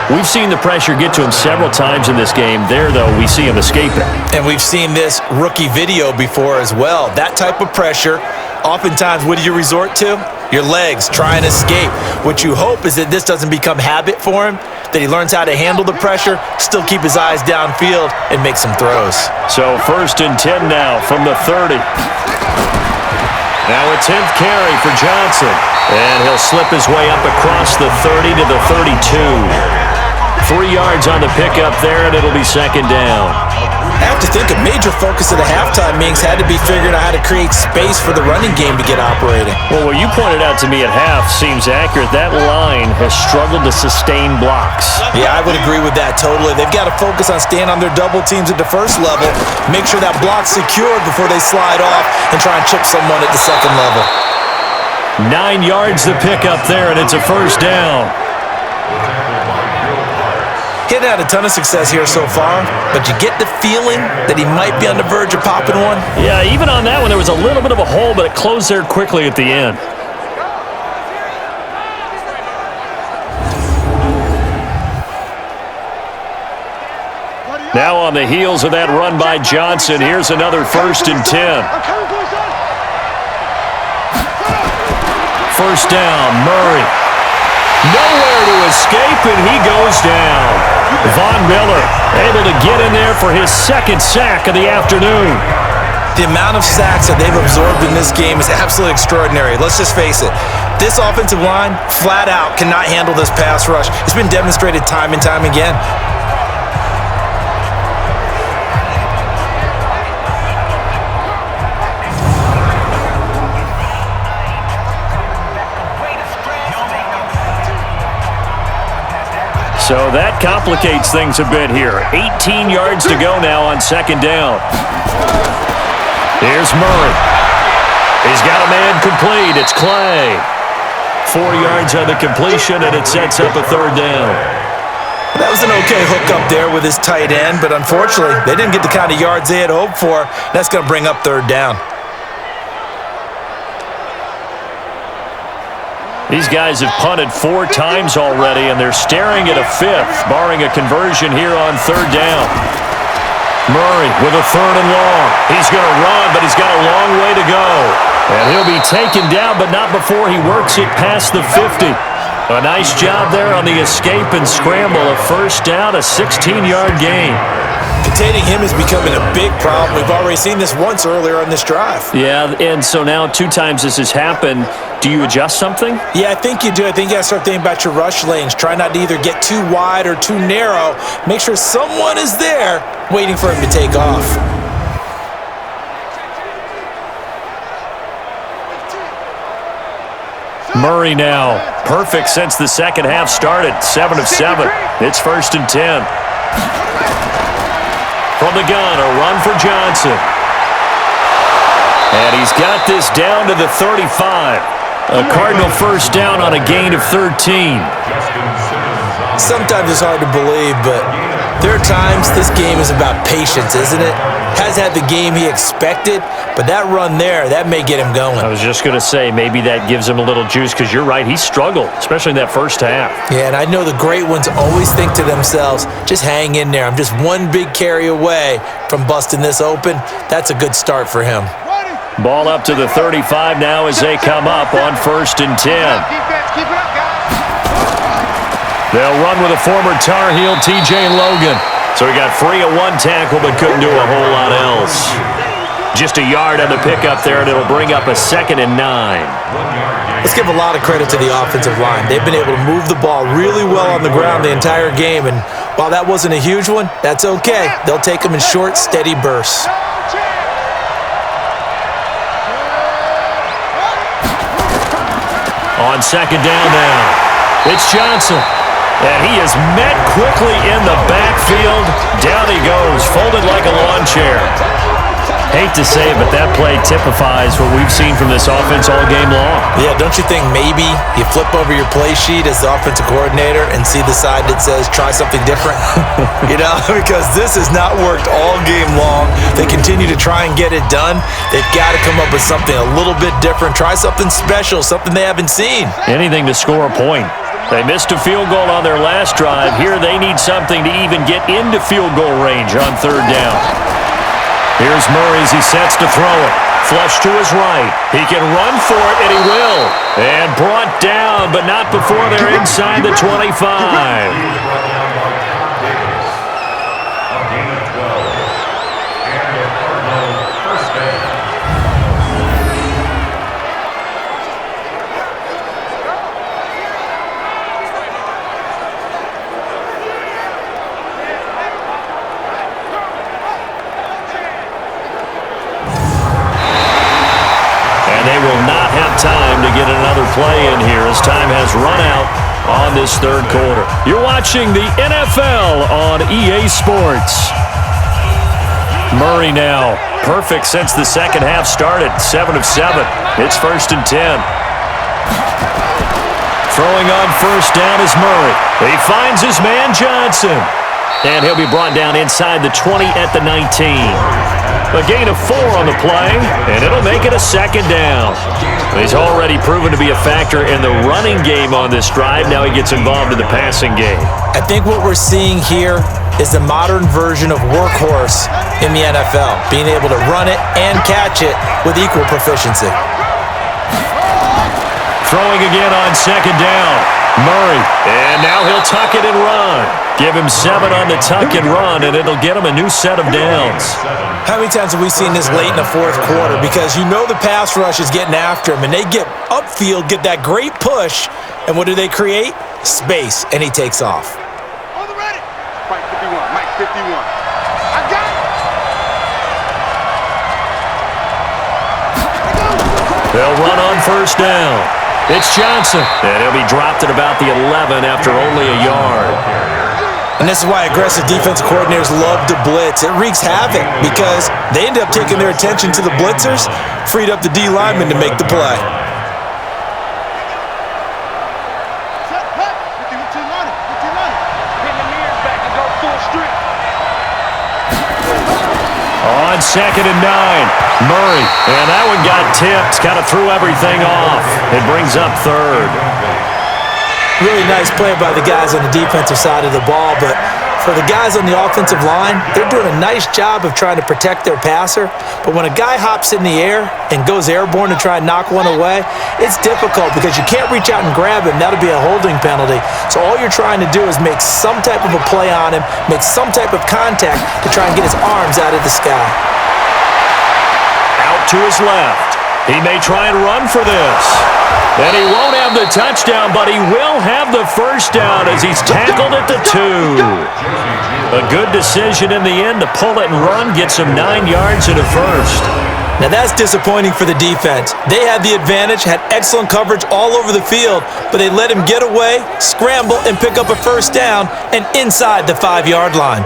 We've seen the pressure get to him several times in this game. There, though, we see him escaping. And we've seen this rookie video before as well. That type of pressure, oftentimes, what do you resort to? Your legs, try and escape. What you hope is that this doesn't become habit for him, that he learns how to handle the pressure, still keep his eyes downfield, and make some throws. So 1st and 10 now from the 30. Now a 10th carry for Johnson. And he'll slip his way up across the 30 to the 32. 3 yards on the pickup there, and it'll be 2nd down. I have to think a major focus of the halftime meetings had to be figuring out how to create space for the running game to get operating. Well, what you pointed out to me at half seems accurate. That line has struggled to sustain blocks. Yeah, I would agree with that totally. They've got to focus on staying on their double teams at the first level, make sure that block's secured before they slide off and try and chip someone at the second level. 9 yards to pick up there, and it's a 1st down. Hitting had a ton of success here so far, but you get the feeling that he might be on the verge of popping one. Yeah, even on that one, there was a little bit of a hole, but it closed there quickly at the end. Now on the heels of that run by Johnson, here's another 1st and 10. 1st down, Murray. Nowhere to escape, and he goes down. Von Miller able to get in there for his 2nd sack of the afternoon. The amount of sacks that they've absorbed in this game is absolutely extraordinary. Let's just face it. This offensive line, flat out, cannot handle this pass rush. It's been demonstrated time and time again. So that complicates things a bit here. 18 yards to go now on 2nd down. Here's Murray. He's got a man complete. It's Clay. 4 yards on the completion, and it sets up a 3rd down. That was an okay hook up there with his tight end, but unfortunately, they didn't get the kind of yards they had hoped for. That's going to bring up 3rd down. These guys have punted 4 times already, and they're staring at a 5th, barring a conversion here on 3rd down. Murray with a 3rd and long. He's going to run, but he's got a long way to go. And he'll be taken down, but not before he works it past the 50. A nice job there on the escape and scramble. A 1st down, a 16-yard gain. Containing him is becoming a big problem. We've already seen this once earlier on this drive. Yeah, and so now 2 times this has happened. Do you adjust something? Yeah, I think you do. I think you got to start thinking about your rush lanes. Try not to either get too wide or too narrow. Make sure someone is there waiting for him to take off. Murray now. Perfect since the 2nd half started. 7 of 7. It's 1st and 10. From the gun, a run for Johnson. And he's got this down to the 35. A Cardinal 1st down on a gain of 13. Sometimes it's hard to believe, but there are times this game is about patience, isn't it? Has had the game he expected, but that run there, that may get him going. I was just going to say, maybe that gives him a little juice, because you're right, he struggled, especially in that 1st half. Yeah, and I know the great ones always think to themselves, just hang in there. I'm just one big carry away from busting this open. That's a good start for him. Ball up to the 35 now as they come up on 1st and 10. They'll run with a former Tar Heel, TJ Logan. So he got free of 1 tackle, but couldn't do a whole lot else. Just a yard on the pickup there, and it'll bring up a 2nd and 9. Let's give a lot of credit to the offensive line. They've been able to move the ball really well on the ground the entire game, and while that wasn't a huge one, that's okay. They'll take them in short, steady bursts. On 2nd down now, it's Johnson. And he is met quickly in the backfield. Down he goes, folded like a lawn chair. Hate to say it, but that play typifies what we've seen from this offense all game long. Yeah, don't you think maybe you flip over your play sheet as the offensive coordinator and see the side that says try something different? You know, because this has not worked all game long. They continue to try and get it done. They've got to come up with something a little bit different. Try something special, something they haven't seen. Anything to score a point. They missed a field goal on their last drive. Here they need something to even get into field goal range on third down. Here's Murray as he sets to throw it. Flush to his right. He can run for it, and he will. And brought down, but not before they're inside the 25. Time to get another play in here as time has run out on this third quarter. You're watching the NFL on EA Sports. Murray now, perfect since the second half started, 7 of 7. It's 1st and 10. Throwing on first down is Murray. He finds his man Johnson. And he'll be brought down inside the 20 at the 19. A gain of 4 on the play, and it'll make it a 2nd down. He's already proven to be a factor in the running game on this drive. Now he gets involved in the passing game. I think what we're seeing here is the modern version of workhorse in the NFL, being able to run it and catch it with equal proficiency. Throwing again on 2nd down. Murray, and now he'll tuck it and run. Give him 7 on the tuck and run, and it'll get him a new set of downs. How many times have we seen this late in the fourth quarter? Because you know the pass rush is getting after him, and they get upfield, get that great push, and what do they create? Space, and he takes off. On the ready. Mike 51, Mike 51. I got it. They'll run on first down. It's Johnson, and he'll be dropped at about the 11 after only a yard. And this is why aggressive defensive coordinators love to blitz. It wreaks havoc because they end up taking their attention to the blitzers, freed up the D lineman to make the play. On 2nd and 9, Murray, and that one got tipped, kind of threw everything off. It brings up 3rd. Really nice play by the guys on the defensive side of the ball, but for the guys on the offensive line, they're doing a nice job of trying to protect their passer. But when a guy hops in the air and goes airborne to try and knock one away, it's difficult because you can't reach out and grab him. That'll be a holding penalty. So all you're trying to do is make some type of a play on him, make some type of contact to try and get his arms out of the sky. Out to his left. He may try and run for this. And he won't have the touchdown, but he will have the first down as he's tackled at the 2. A good decision in the end to pull it and run, gets him 9 yards and a first. Now that's disappointing for the defense. They had the advantage, had excellent coverage all over the field, but they let him get away, scramble, and pick up a first down and inside the 5-yard line.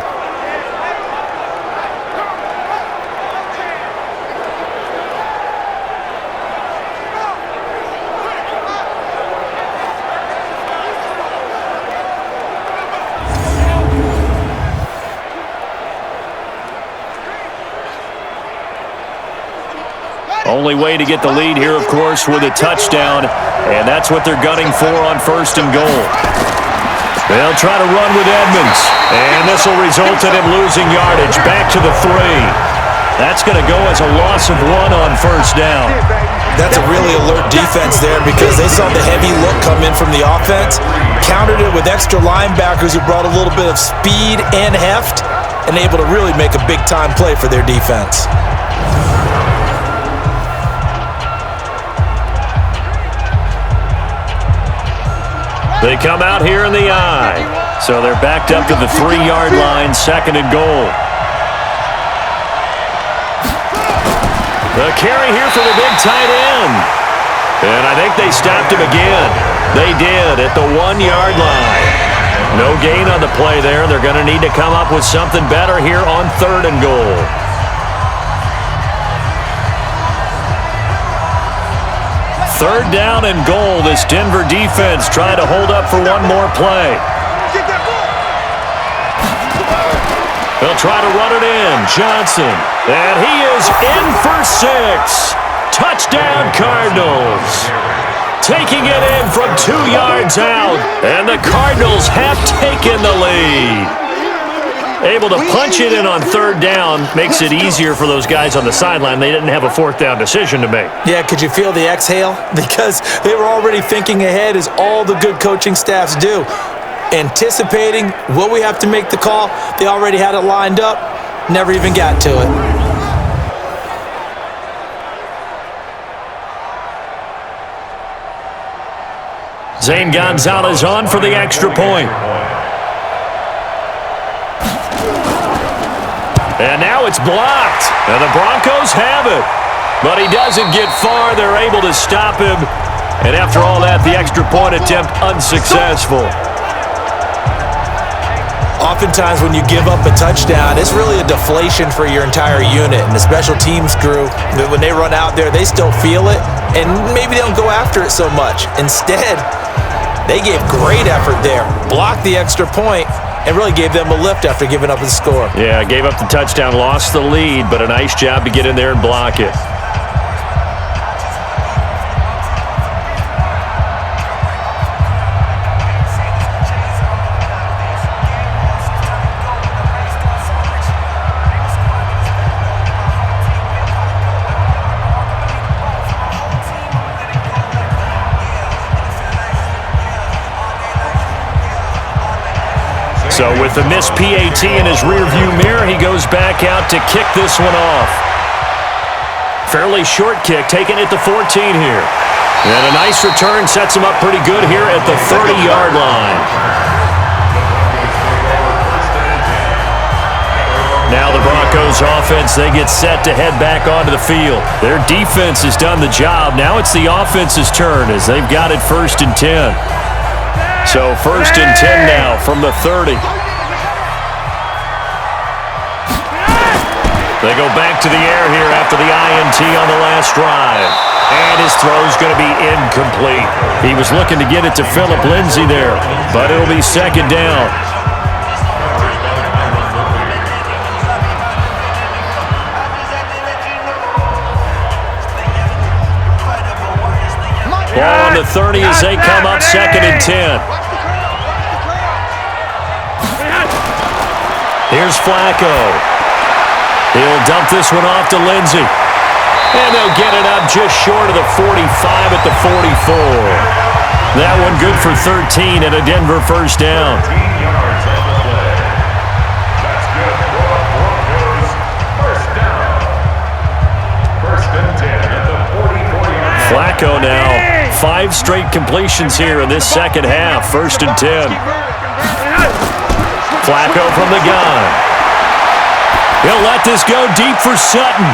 Only way to get the lead here, of course, with a touchdown, and that's what they're gunning for on 1st and goal. They'll try to run with Edmonds, and this will result in him losing yardage back to the 3. That's going to go as a loss of 1 on first down. That's a really alert defense there because they saw the heavy look come in from the offense, countered it with extra linebackers who brought a little bit of speed and heft, and able to really make a big-time play for their defense. They come out here in the I. So they're backed up to the 3-yard line, 2nd and goal. The carry here for the big tight end. And I think they stopped him again. They did at the 1-yard line. No gain on the play there. They're going to need to come up with something better here on 3rd and goal. Third down and goal. This Denver defense trying to hold up for one more play. They'll try to run it in. Johnson. And he is in for 6. Touchdown, Cardinals. taking it in from 2 yards out, and the Cardinals have taken the lead. Able to punch it in on third down makes it easier for those guys on the sideline. They didn't have a fourth down decision to make. Yeah, could you feel the exhale? Because they were already thinking ahead, as all the good coaching staffs do. Anticipating, will we have to make the call? They already had it lined up, never even got to it. Zane Gonzalez on for the extra point. And now it's blocked, and the Broncos have it. But he doesn't get far. They're able to stop him. And after all that, the extra point attempt unsuccessful. Oftentimes when you give up a touchdown, it's really a deflation for your entire unit. And the special teams crew, when they run out there, they still feel it. And maybe they don't go after it so much. Instead, they gave great effort there. Blocked the extra point and really gave them a lift after giving up the score. Yeah, gave up the touchdown, lost the lead, but a nice job to get in there and block it. So with the missed PAT in his rearview mirror, he goes back out to kick this one off. Fairly short kick, taking it to 14 here. And a nice return sets him up pretty good here at the 30-yard line. Now the Broncos offense, they get set to head back onto the field. Their defense has done the job. Now it's the offense's turn as they've got it 1st and 10. So 1st and 10 now from the 30. They go back to the air here after the INT on the last drive. And his throw's going to be incomplete. He was looking to get it to Phillip Lindsay there, but it'll be 2nd down. Ball on the 30 as they come up 2nd and 10. Here's Flacco. He'll dump this one off to Lindsay. And they'll get it up just short of the 45 at the 44. That one good for 13 and a Denver 1st down. That's good for Broncos. 1st down. 1st and 10 at the 44-yard line. Flacco now. 5 straight completions here in this second half. 1st and 10. Flacco from the gun. He'll let this go deep for Sutton.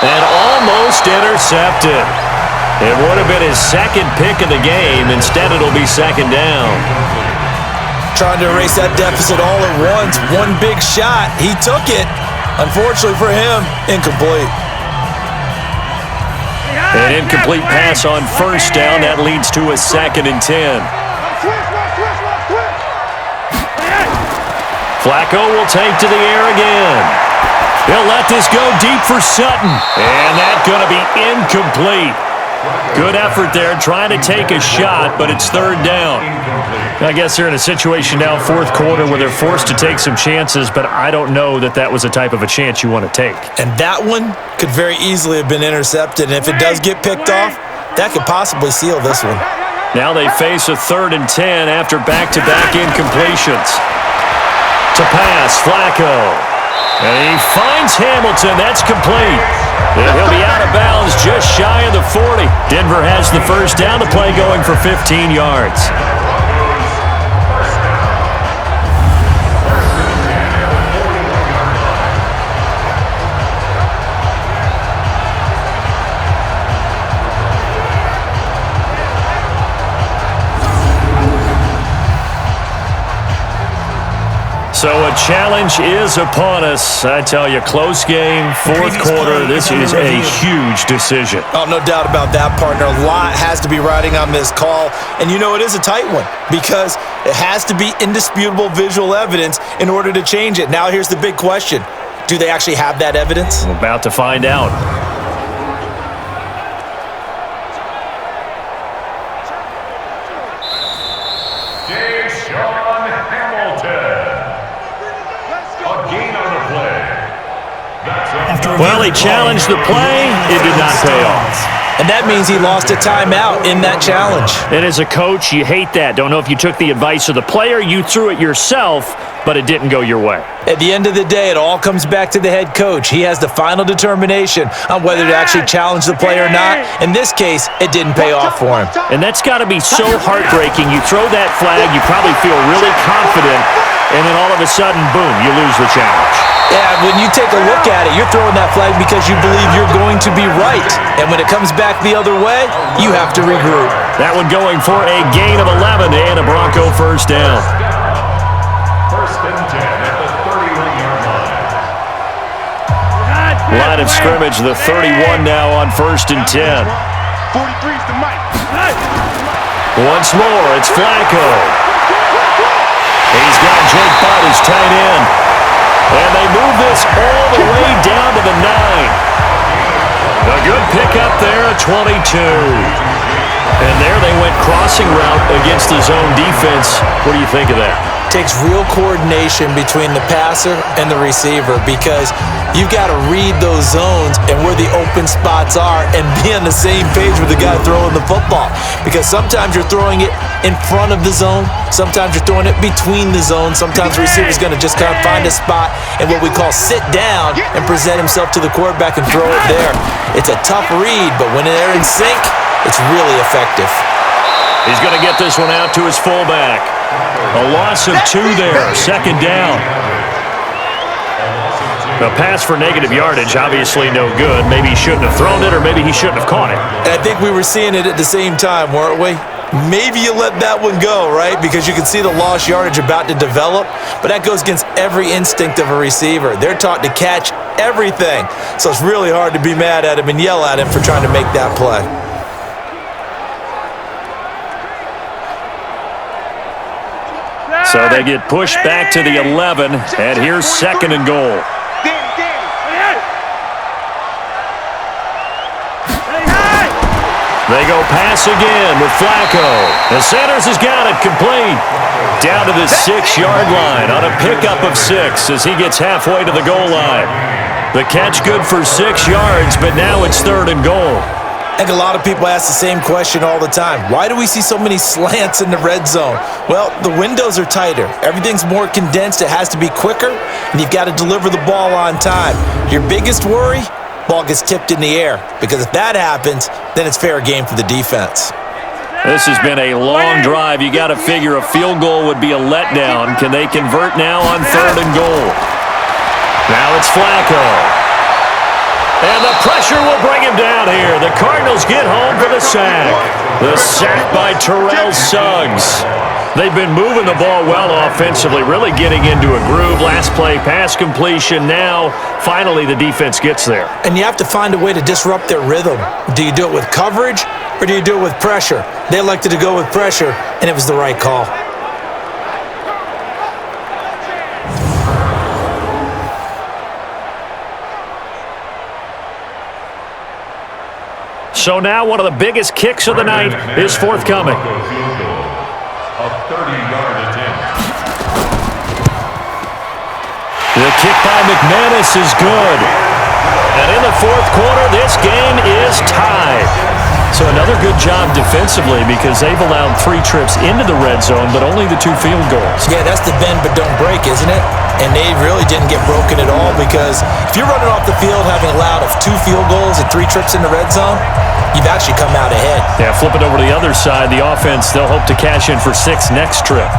And almost intercepted. It would have been his 2nd pick of the game. Instead, it'll be 2nd down. Trying to erase that deficit all at once. One big shot. He took it. Unfortunately for him, incomplete. An incomplete pass on 1st down. That leads to a 2nd and 10. Flacco will take to the air again. He'll let this go deep for Sutton. And that's going to be incomplete. Good effort there, trying to take a shot, but it's 3rd down. I guess they're in a situation now, 4th quarter, where they're forced to take some chances, but I don't know that that was the type of a chance you want to take. And that one could very easily have been intercepted. And if it does get picked off, that could possibly seal this one. Now they face a 3rd and 10 after back-to-back incompletions. To pass, Flacco. And he finds Hamilton. That's complete. And he'll be out of bounds just shy of the 40. Denver has the 1st down to play, going for 15 yards. So a challenge is upon us. I tell you, close game, 4th quarter. This is a huge decision. Oh, no doubt about that, partner. A lot has to be riding on this call. And you know it is a tight one because it has to be indisputable visual evidence in order to change it. Now here's the big question. Do they actually have that evidence? We're about to find out. Well, he challenged the play. It did not pay off. And that means he lost a timeout in that challenge. And as a coach, you hate that. Don't know if you took the advice of the player, you threw it yourself, but it didn't go your way. At the end of the day, it all comes back to the head coach. He has the final determination on whether to actually challenge the play or not. In this case, it didn't pay off for him. And that's got to be so heartbreaking. You throw that flag, you probably feel really confident, and then all of a sudden, boom, you lose the challenge. Yeah, when you take a look at it, you're throwing that flag because you believe you're going to be right. And when it comes back the other way, you have to regroup. That one going for a gain of 11 and a Bronco first down. First and 10 at the 31-yard line. Line of scrimmage, the 31 now on first and 10. 43's the mic. Once more, it's Flacco. He's got Jake Butt as tight end. And they move this all the way down to the 9. A good pickup there at 22. And there they went crossing route against the zone defense. What do you think of that? Takes real coordination between the passer and the receiver because you've got to read those zones and where the open spots are and be on the same page with the guy throwing the football. Because sometimes you're throwing it in front of the zone, sometimes you're throwing it between the zones, sometimes the receiver's going to just kind of find a spot and what we call sit down and present himself to the quarterback and throw it there. It's a tough read, but when they're in sync, it's really effective. He's going to get this one out to his fullback. A loss of 2 there, second down. A pass for negative yardage, obviously no good. Maybe he shouldn't have thrown it, or maybe he shouldn't have caught it. And I think we were seeing it at the same time, weren't we? Maybe you let that one go, right? Because you can see the lost yardage about to develop, but that goes against every instinct of a receiver. They're taught to catch everything, so it's really hard to be mad at him and yell at him for trying to make that play. So they get pushed back to the 11, and here's second and goal. They go pass again with Flacco. And Sanders has got it complete. Down to the 6-yard line on a pickup of 6 as he gets halfway to the goal line. The catch good for 6 yards, but now it's third and goal. I think a lot of people ask the same question all the time. Why do we see so many slants in the red zone? Well, the windows are tighter. Everything's more condensed. It has to be quicker, and you've got to deliver the ball on time. Your biggest worry? Ball gets tipped in the air, because if that happens, then it's fair game for the defense. This has been a long drive. You got to figure a field goal would be a letdown. Can they convert now on third and goal? Now it's Flacco. And the pressure will bring him down here. The Cardinals get home for the sack. The sack by Terrell Suggs. They've been moving the ball well offensively, really getting into a groove. Last play, pass completion. Now, finally, the defense gets there. And you have to find a way to disrupt their rhythm. Do you do it with coverage, or do you do it with pressure? They elected to go with pressure, and it was the right call. So now one of the biggest kicks of the night is forthcoming. A 30-yard attempt. The kick by McManus is good. And in the fourth quarter, this game is tied. So another good job defensively because they've allowed 3 trips into the red zone, but only the 2 field goals. Yeah, that's the bend but don't break, isn't it? And they really didn't get broken at all because if you're running off the field having allowed 2 field goals and 3 trips in the red zone, you've actually come out ahead. Yeah, flip it over to the other side. The offense, they'll hope to cash in for 6 next trip.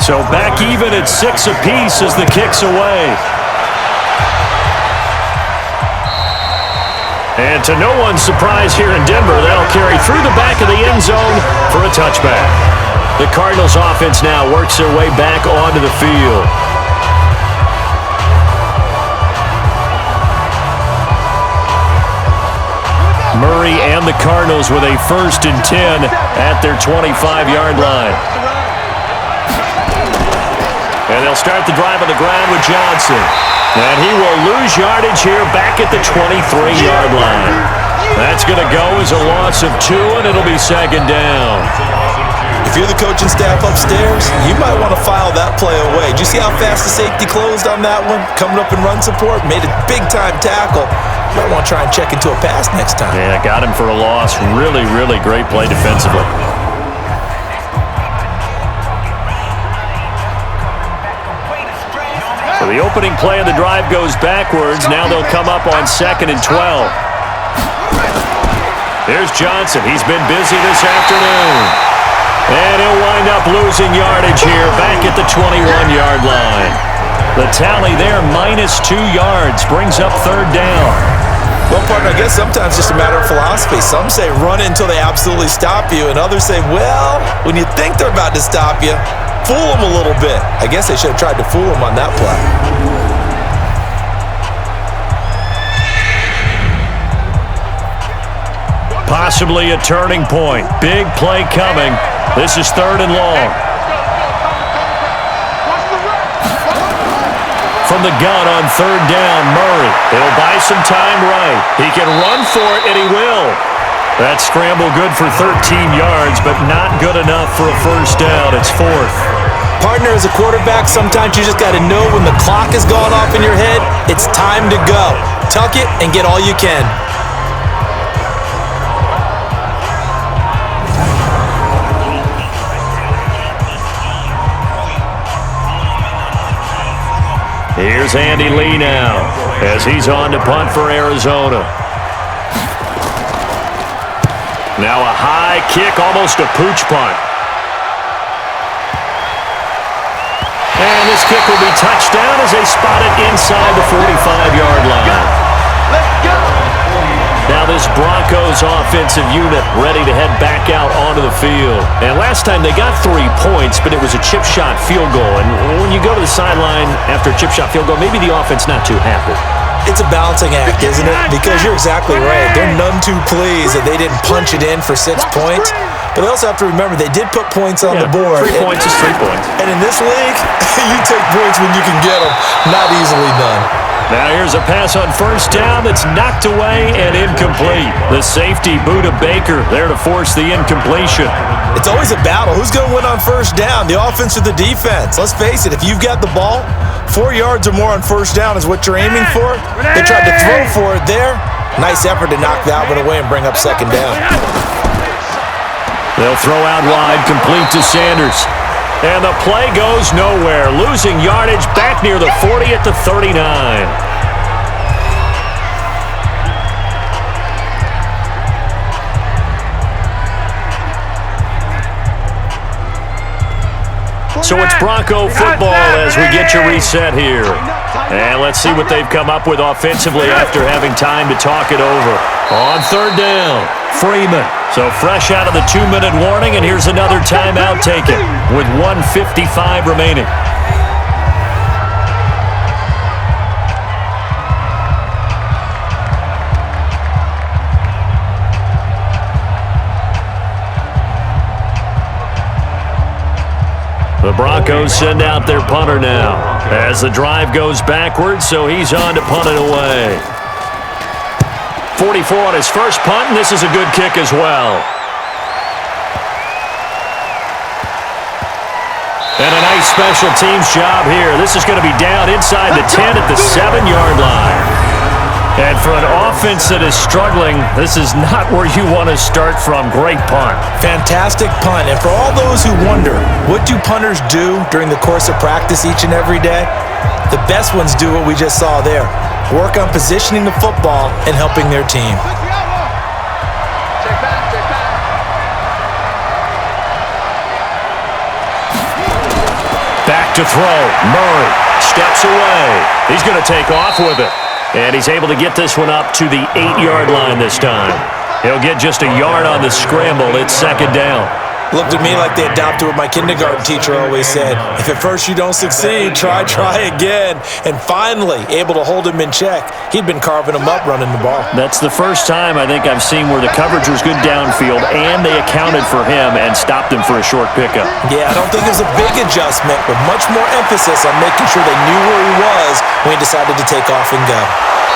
So back even at 6 apiece as the kick's away. And to no one's surprise here in Denver, they'll carry through the back of the end zone for a touchback. The Cardinals offense now works their way back onto the field. Murray and the Cardinals with a 1st and 10 at their 25-yard line. And they'll start the drive on the ground with Johnson. And he will lose yardage here back at the 23-yard line. That's going to go as a loss of 2, and it'll be second down. If you're the coaching staff upstairs, you might want to file that play away. Did you see how fast the safety closed on that one? Coming up in run support, made a big-time tackle. You might want to try and check into a pass next time. Yeah, got him for a loss. Really, really great play defensively. So the opening play of the drive goes backwards. Now they'll come up on 2nd and 12. There's Johnson. He's been busy this afternoon. And he'll wind up losing yardage here back at the 21-yard line. The tally there, -2 yards, brings up 3rd down. Well, partner, I guess sometimes it's just a matter of philosophy. Some say run until they absolutely stop you, and others say, well, when you think they're about to stop you, fool them a little bit. I guess they should have tried to fool them on that play. Possibly a turning point. Big play coming. This is 3rd and long. From the gun on 3rd down, Murray. He'll buy some time right. He can run for it, and he will. That scramble good for 13 yards, but not good enough for a first down. It's 4th. Partner, as a quarterback, sometimes you just got to know when the clock has gone off in your head, it's time to go. Tuck it and get all you can. Here's Andy Lee now as he's on to punt for Arizona. Now a high kick, almost a pooch punt. And this kick will be touched down as they spot it inside the 45-yard line. Let's go. Now this Broncos offensive unit ready to head back out onto the field. And last time they got 3 points, but it was a chip shot field goal. And when you go to the sideline after a chip shot field goal, maybe the offense not too happy. It's a balancing act, isn't it? Because you're exactly right. They're none too pleased that they didn't punch it in for 6 points. But they also have to remember they did put points on the board. 3 points is 3 points. And in this league, you take points when you can get them. Not easily done. Now here's a pass on 1st down that's knocked away and incomplete. The safety, Buda Baker, there to force the incompletion. It's always a battle. Who's going to win on 1st down, the offense or the defense? Let's face it, if you've got the ball, 4 yards or more on 1st down is what you're aiming for. They tried to throw for it there. Nice effort to knock that one away and bring up 2nd down. They'll throw out wide, complete to Sanders. And the play goes nowhere, losing yardage back near the 40 at the 39. So it's Bronco football as we get you reset here. And let's see what they've come up with offensively after having time to talk it over. On 3rd down, Freeman. So fresh out of the 2-minute warning, and here's another timeout taken with 1:55 remaining. The Broncos send out their punter now as the drive goes backwards, so he's on to punt it away. 44 on his first punt, and this is a good kick as well. And a nice special teams job here. This is going to be down inside the 10 at the 7-yard line. And for an offense that is struggling, this is not where you want to start from. Great punt. Fantastic punt. And for all those who wonder, what do punters do during the course of practice each and every day? The best ones do what we just saw there. Work on positioning the football and helping their team. Back to throw. Murray steps away. He's going to take off with it. And he's able to get this one up to the 8-yard line this time. He'll get just a yard on the scramble. It's 2nd down. Looked at me like they adopted what my kindergarten teacher always said. If at first you don't succeed, try again. And finally, able to hold him in check. He'd been carving him up running the ball. That's the first time I think I've seen where the coverage was good downfield and they accounted for him and stopped him for a short pickup. Yeah, I don't think it was a big adjustment, but much more emphasis on making sure they knew where he was when he decided to take off and go.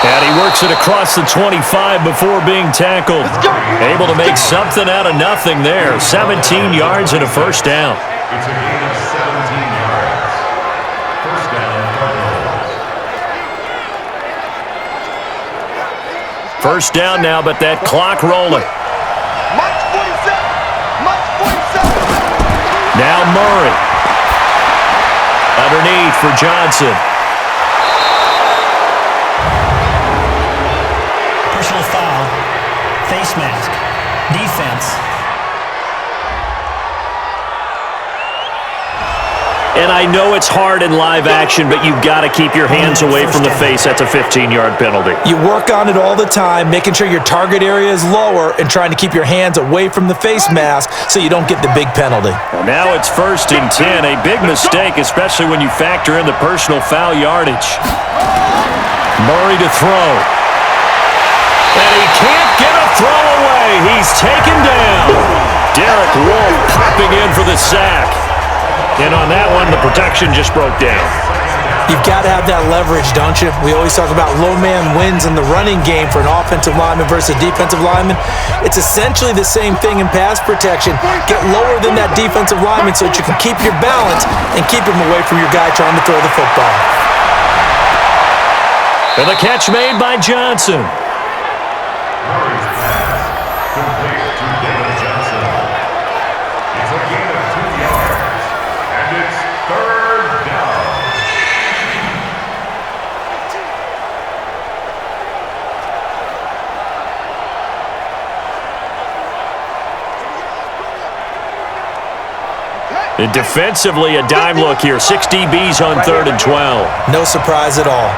And he works it across the 25 before being tackled. Able to make something out of nothing there. 17 yards and a first down. It's a gain of 17 yards. First down, Cardinals. First down now, but that clock rolling. March 47. March 47. Now Murray. Underneath for Johnson. Personal foul, face mask, defense. And I know it's hard in live action, but you've got to keep your hands away from the face. That's a 15-yard penalty. You work on it all the time, making sure your target area is lower and trying to keep your hands away from the face mask so you don't get the big penalty. Well, now it's 1st and 10, a big mistake, especially when you factor in the personal foul yardage. Murray to throw. And he can't get a throw away. He's taken down. Derek Wolfe popping in for the sack. And on that one, the protection just broke down. You've got to have that leverage, don't you? We always talk about low man wins in the running game for an offensive lineman versus a defensive lineman. It's essentially the same thing in pass protection. Get lower than that defensive lineman so that you can keep your balance and keep him away from your guy trying to throw the football. And the catch made by Johnson. Murray's pass complete to David Johnson. It's a gain of 2 yards, and it's 3rd down. And defensively, a dime look here. 6 DBs on 3rd and 12. No surprise at all.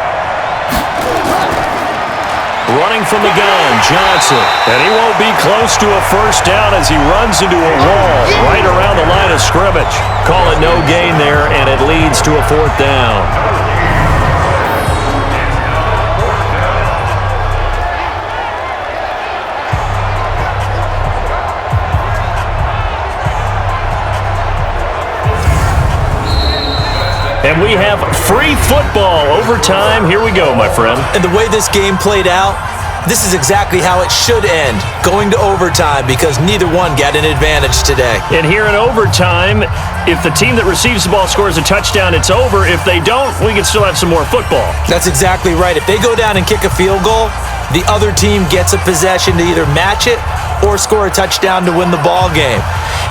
Running from the gun, Johnson. And he won't be close to a first down as he runs into a wall right around the line of scrimmage. Call it no gain there, and it leads to a 4th down. And we have free football overtime. Here we go, my friend. And the way this game played out, this is exactly how it should end, going to overtime, because neither one got an advantage today. And here in overtime, if the team that receives the ball scores a touchdown, it's over. If they don't, we can still have some more football. That's exactly right. If they go down and kick a field goal, the other team gets a possession to either match it or score a touchdown to win the ball game.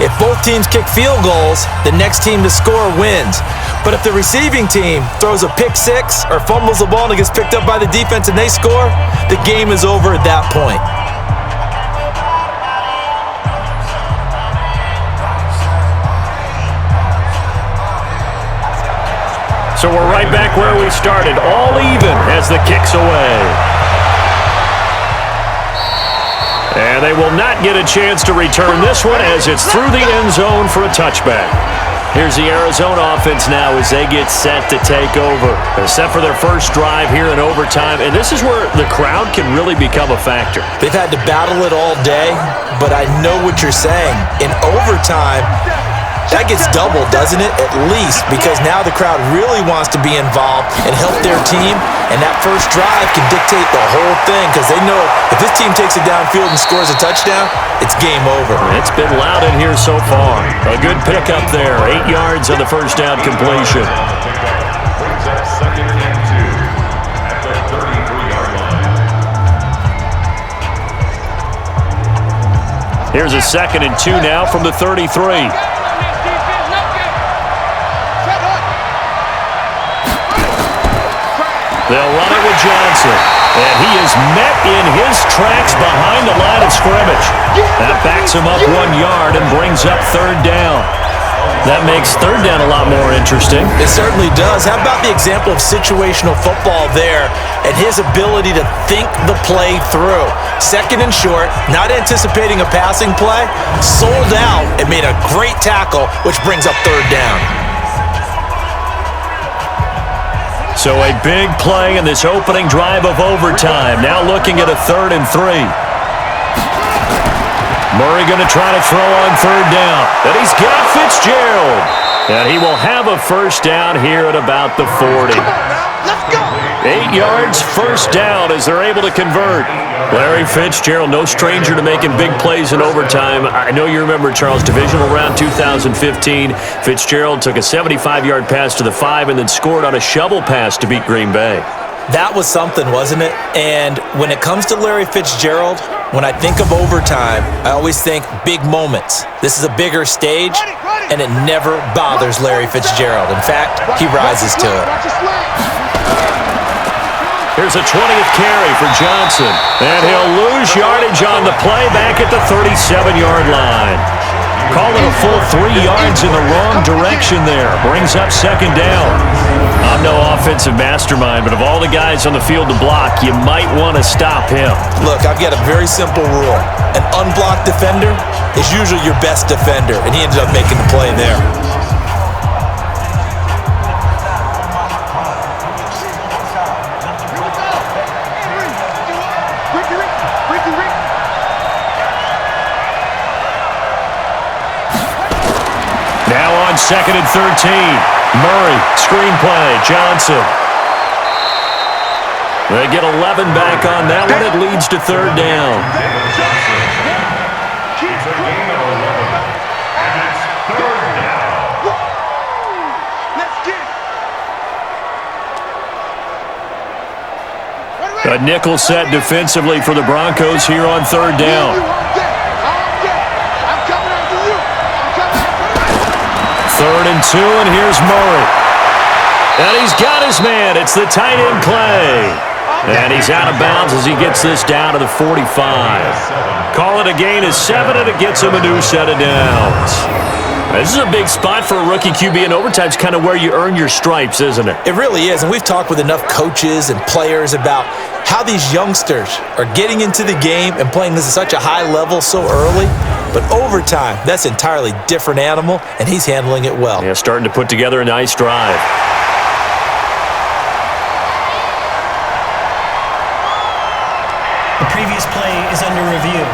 If both teams kick field goals, the next team to score wins. But if the receiving team throws a pick six or fumbles the ball and it gets picked up by the defense and they score, the game is over at that point. So we're right back where we started, all even as the kick's away. And they will not get a chance to return this one as it's through the end zone for a touchback. Here's the Arizona offense now as they get set to take over. They're set for their first drive here in overtime, and this is where the crowd can really become a factor. They've had to battle it all day, but I know what you're saying. In overtime, that gets doubled, doesn't it? At least, because now the crowd really wants to be involved and help their team, and that first drive can dictate the whole thing because they know if this team takes it downfield and scores a touchdown, it's game over. It's been loud in here so far. A good pickup there, 8 yards on the first down completion. Brings up 2nd and 2 at the 33-yard line. Here's a 2nd and 2 now from the 33. They'll run it with Johnson. And he is met in his tracks behind the line of scrimmage. That backs him up 1 yard and brings up 3rd down. That makes third down a lot more interesting. It certainly does. How about the example of situational football there and his ability to think the play through? Second and short, not anticipating a passing play, sold out and made a great tackle, which brings up third down. So a big play in this opening drive of overtime. Now looking at a 3rd and 3. Murray going to try to throw on third down. And he's got Fitzgerald. And he will have a first down here at about the 40. 8 yards, first down as they're able to convert. Larry Fitzgerald, no stranger to making big plays in overtime. I know you remember, Charles, divisional round 2015. Fitzgerald took a 75-yard pass to the 5 and then scored on a shovel pass to beat Green Bay. That was something, wasn't it? And when it comes to Larry Fitzgerald, when I think of overtime, I always think big moments. This is a bigger stage, and it never bothers Larry Fitzgerald. In fact, he rises to it. Here's a 20th carry for Johnson, and he'll lose yardage on the play back at the 37-yard line. Call it a full 3 yards in the wrong direction there. Brings up second down. I'm no offensive mastermind, but of all the guys on the field to block, you might want to stop him. Look, I've got a very simple rule. An unblocked defender is usually your best defender, and he ended up making the play there. Now on 2nd and 13. Murray, screenplay, Johnson. They get 11 back on that one. It leads to third down. A nickel set defensively for the Broncos here on third down. 3rd and 2, and here's Murray. And he's got his man. It's the tight end play. And he's out of bounds as he gets this down to the 45. Call it a gain of 7, and it gets him a new set of downs. This is a big spot for a rookie QB, and overtime's kind of where you earn your stripes, isn't it? It really is, and we've talked with enough coaches and players about how these youngsters are getting into the game and playing this at such a high level so early. But overtime, that's an entirely different animal, and he's handling it well. Yeah, starting to put together a nice drive. The previous play is under review.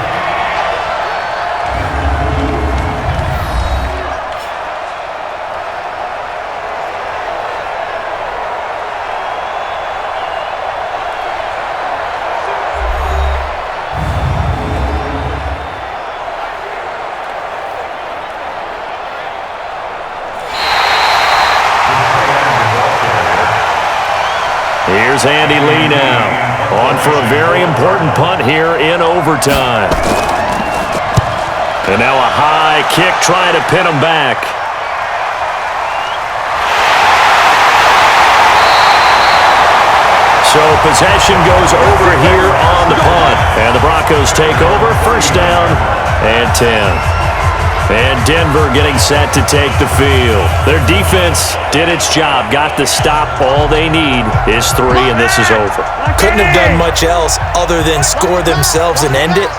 Here's Andy Lee now, on for a very important punt here in overtime. And now a high kick trying to pin him back. So possession goes over here on the punt. And the Broncos take over, first down and 10. And Denver getting set to take the field. Their defense did its job, got the stop. All they need is 3, and this is over. Couldn't have done much else other than score themselves and end it.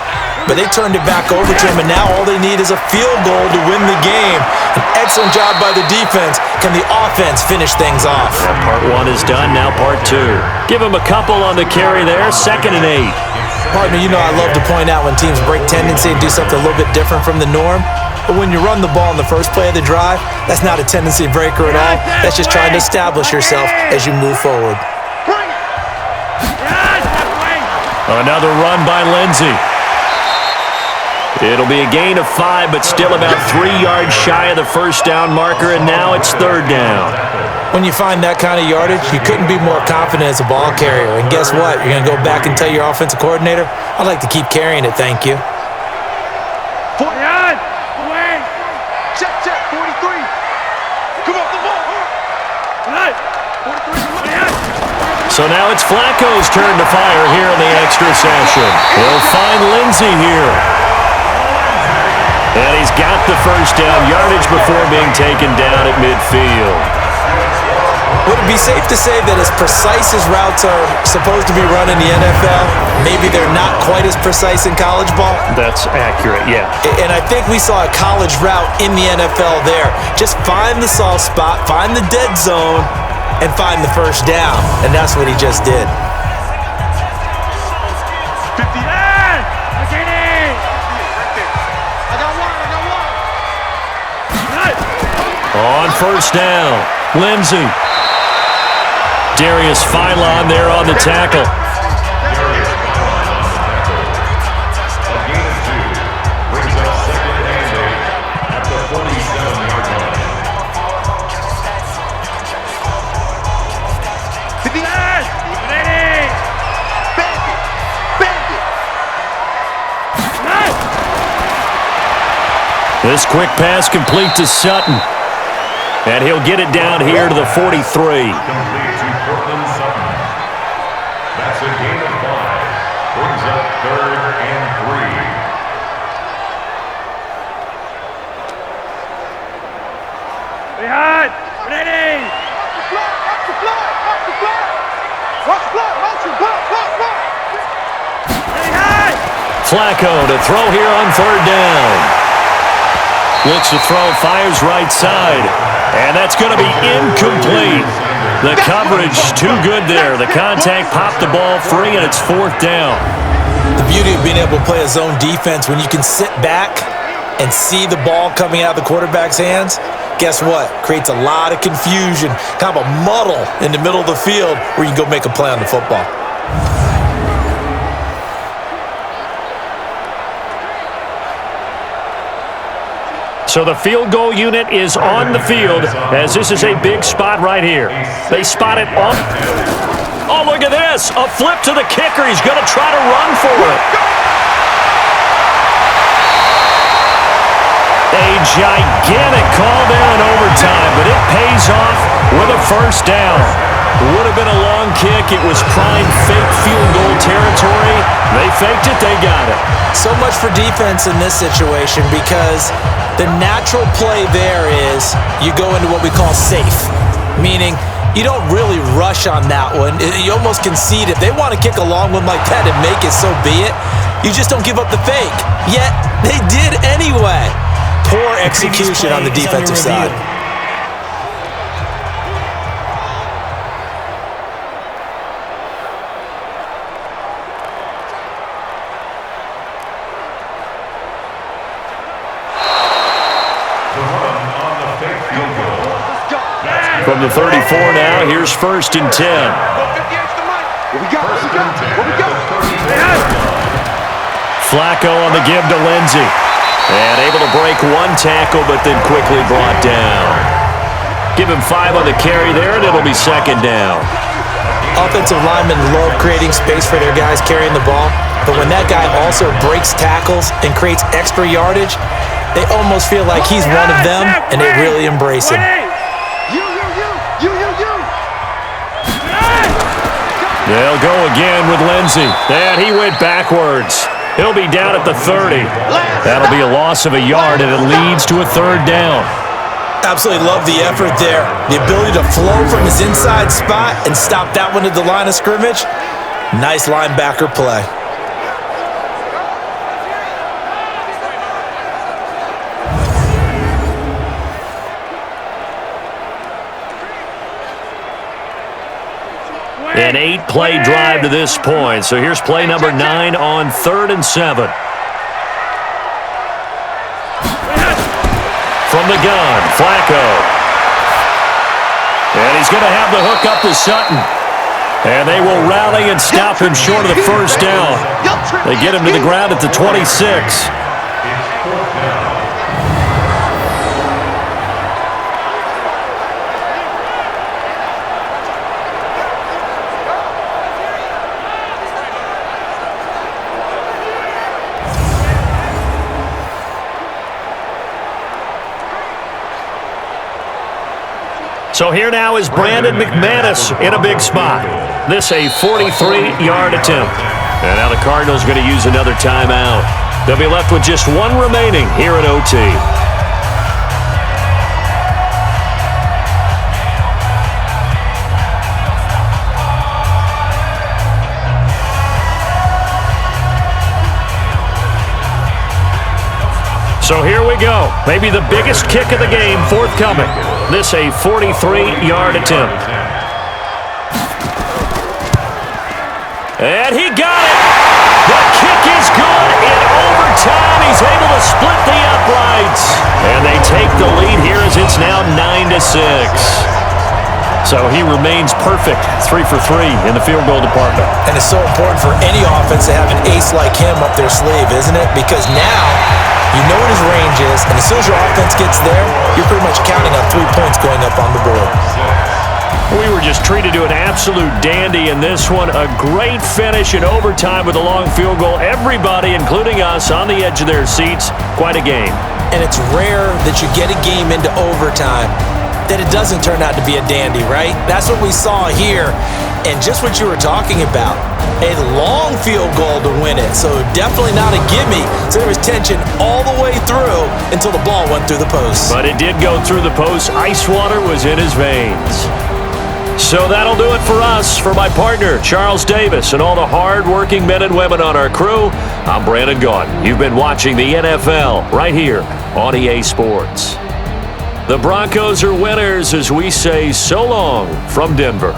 But they turned it back over to him, and now all they need is a field goal to win the game. An excellent job by the defense. Can the offense finish things off? Yeah, part 1 is done, now part 2. Give him a couple on the carry there, 2nd and 8. Pardon me, you know I love to point out when teams break tendency and do something a little bit different from the norm. But when you run the ball in the first play of the drive, that's not a tendency breaker at all. That's just trying to establish yourself as you move forward. Another run by Lindsey. It'll be a gain of 5, but still about 3 yards shy of the first down marker, and now it's third down. When you find that kind of yardage, you couldn't be more confident as a ball carrier. And guess what? You're going to go back and tell your offensive coordinator, I'd like to keep carrying it, thank you. 49. Away. Check, 43. Come on, the ball. Tonight. 43. So now it's Flacco's turn to fire here in the extra session. He'll find Lindsey here. And he's got the first down, yardage before being taken down at midfield. Would it be safe to say that as precise as routes are supposed to be run in the NFL, maybe they're not quite as precise in college ball? That's accurate, yeah. And I think we saw a college route in the NFL there. Just find the soft spot, find the dead zone, and find the first down. And that's what he just did. 59! On first down, Lindsey. Darius Philon there on the tackle. A gain of 2 brings up second and 8 at the 47-yard line. 59! 80! This quick pass complete to Sutton. And he'll get it down here to the 43. Complete to Portland Sutton. That's a gain of 5. Brings up third and 3. Behind! Ready! Watch the block! Watch the block! Behind! Flacco to throw here on third down. Looks to throw, fires right side. And that's going to be incomplete. The coverage too good there. The contact popped the ball free, and it's fourth down. The beauty of being able to play a zone defense when you can sit back and see the ball coming out of the quarterback's hands, guess what? Creates a lot of confusion, kind of a muddle in the middle of the field where you can go make a play on the football. So the field goal unit is on the field as this is a big spot right here. They spot it on. Oh, look at this. A flip to the kicker. He's going to try to run for it. A gigantic call there in overtime, but it pays off with a first down. Would have been a long kick. It was prime fake field goal territory. They faked it. They got it. So much for defense in this situation because the natural play there is you go into what we call safe, meaning you don't really rush on that one. You almost concede. If they want to kick a long one like that and make it, so be it. You just don't give up the fake. Yet, they did anyway. Poor execution on the defensive side. From the 34 now, here's first and 10. Flacco on the give to Lindsey. And able to break one tackle, but then quickly brought down. Give him 5 on the carry there, and it'll be second down. Offensive linemen love creating space for their guys carrying the ball, but when that guy also breaks tackles and creates extra yardage, they almost feel like he's one of them, and they really embrace him. They'll go again with Lindsey. And he went backwards. He'll be down at the 30. That'll be a loss of a yard, and it leads to a third down. Absolutely love the effort there. The ability to flow from his inside spot and stop that one at the line of scrimmage. Nice linebacker play. An 8-play drive to this point. So here's play number 9 on 3rd and 7. From the gun, Flacco. And he's going to have the hook up to Sutton. And they will rally and stop him short of the first down. They get him to the ground at the 26. So here now is Brandon McManus in a big spot. This a 43-yard attempt. And now the Cardinals going to use another timeout. They'll be left with just one remaining here in OT. So here we go. Maybe the biggest kick of the game forthcoming. This a 43-yard attempt. And he got it. The kick is good in overtime. He's able to split the uprights. And they take the lead here as it's now 9-6. So he remains perfect, 3 for 3 in the field goal department. And it's so important for any offense to have an ace like him up their sleeve, isn't it? Because now you know what his range is, and as soon as your offense gets there, you're pretty much counting on 3 points going up on the board. We were just treated to an absolute dandy in this one. A great finish in overtime with a long field goal. Everybody, including us, on the edge of their seats. Quite a game. And it's rare that you get a game into overtime that it doesn't turn out to be a dandy, right? That's what we saw here. And just what you were talking about, a long field goal to win it. So definitely not a gimme. So there was tension all the way through until the ball went through the post. But it did go through the post. Ice water was in his veins. So that'll do it for us. For my partner, Charles Davis, and all the hard-working men and women on our crew, I'm Brandon Gaudin. You've been watching the NFL right here on EA Sports. The Broncos are winners as we say so long from Denver.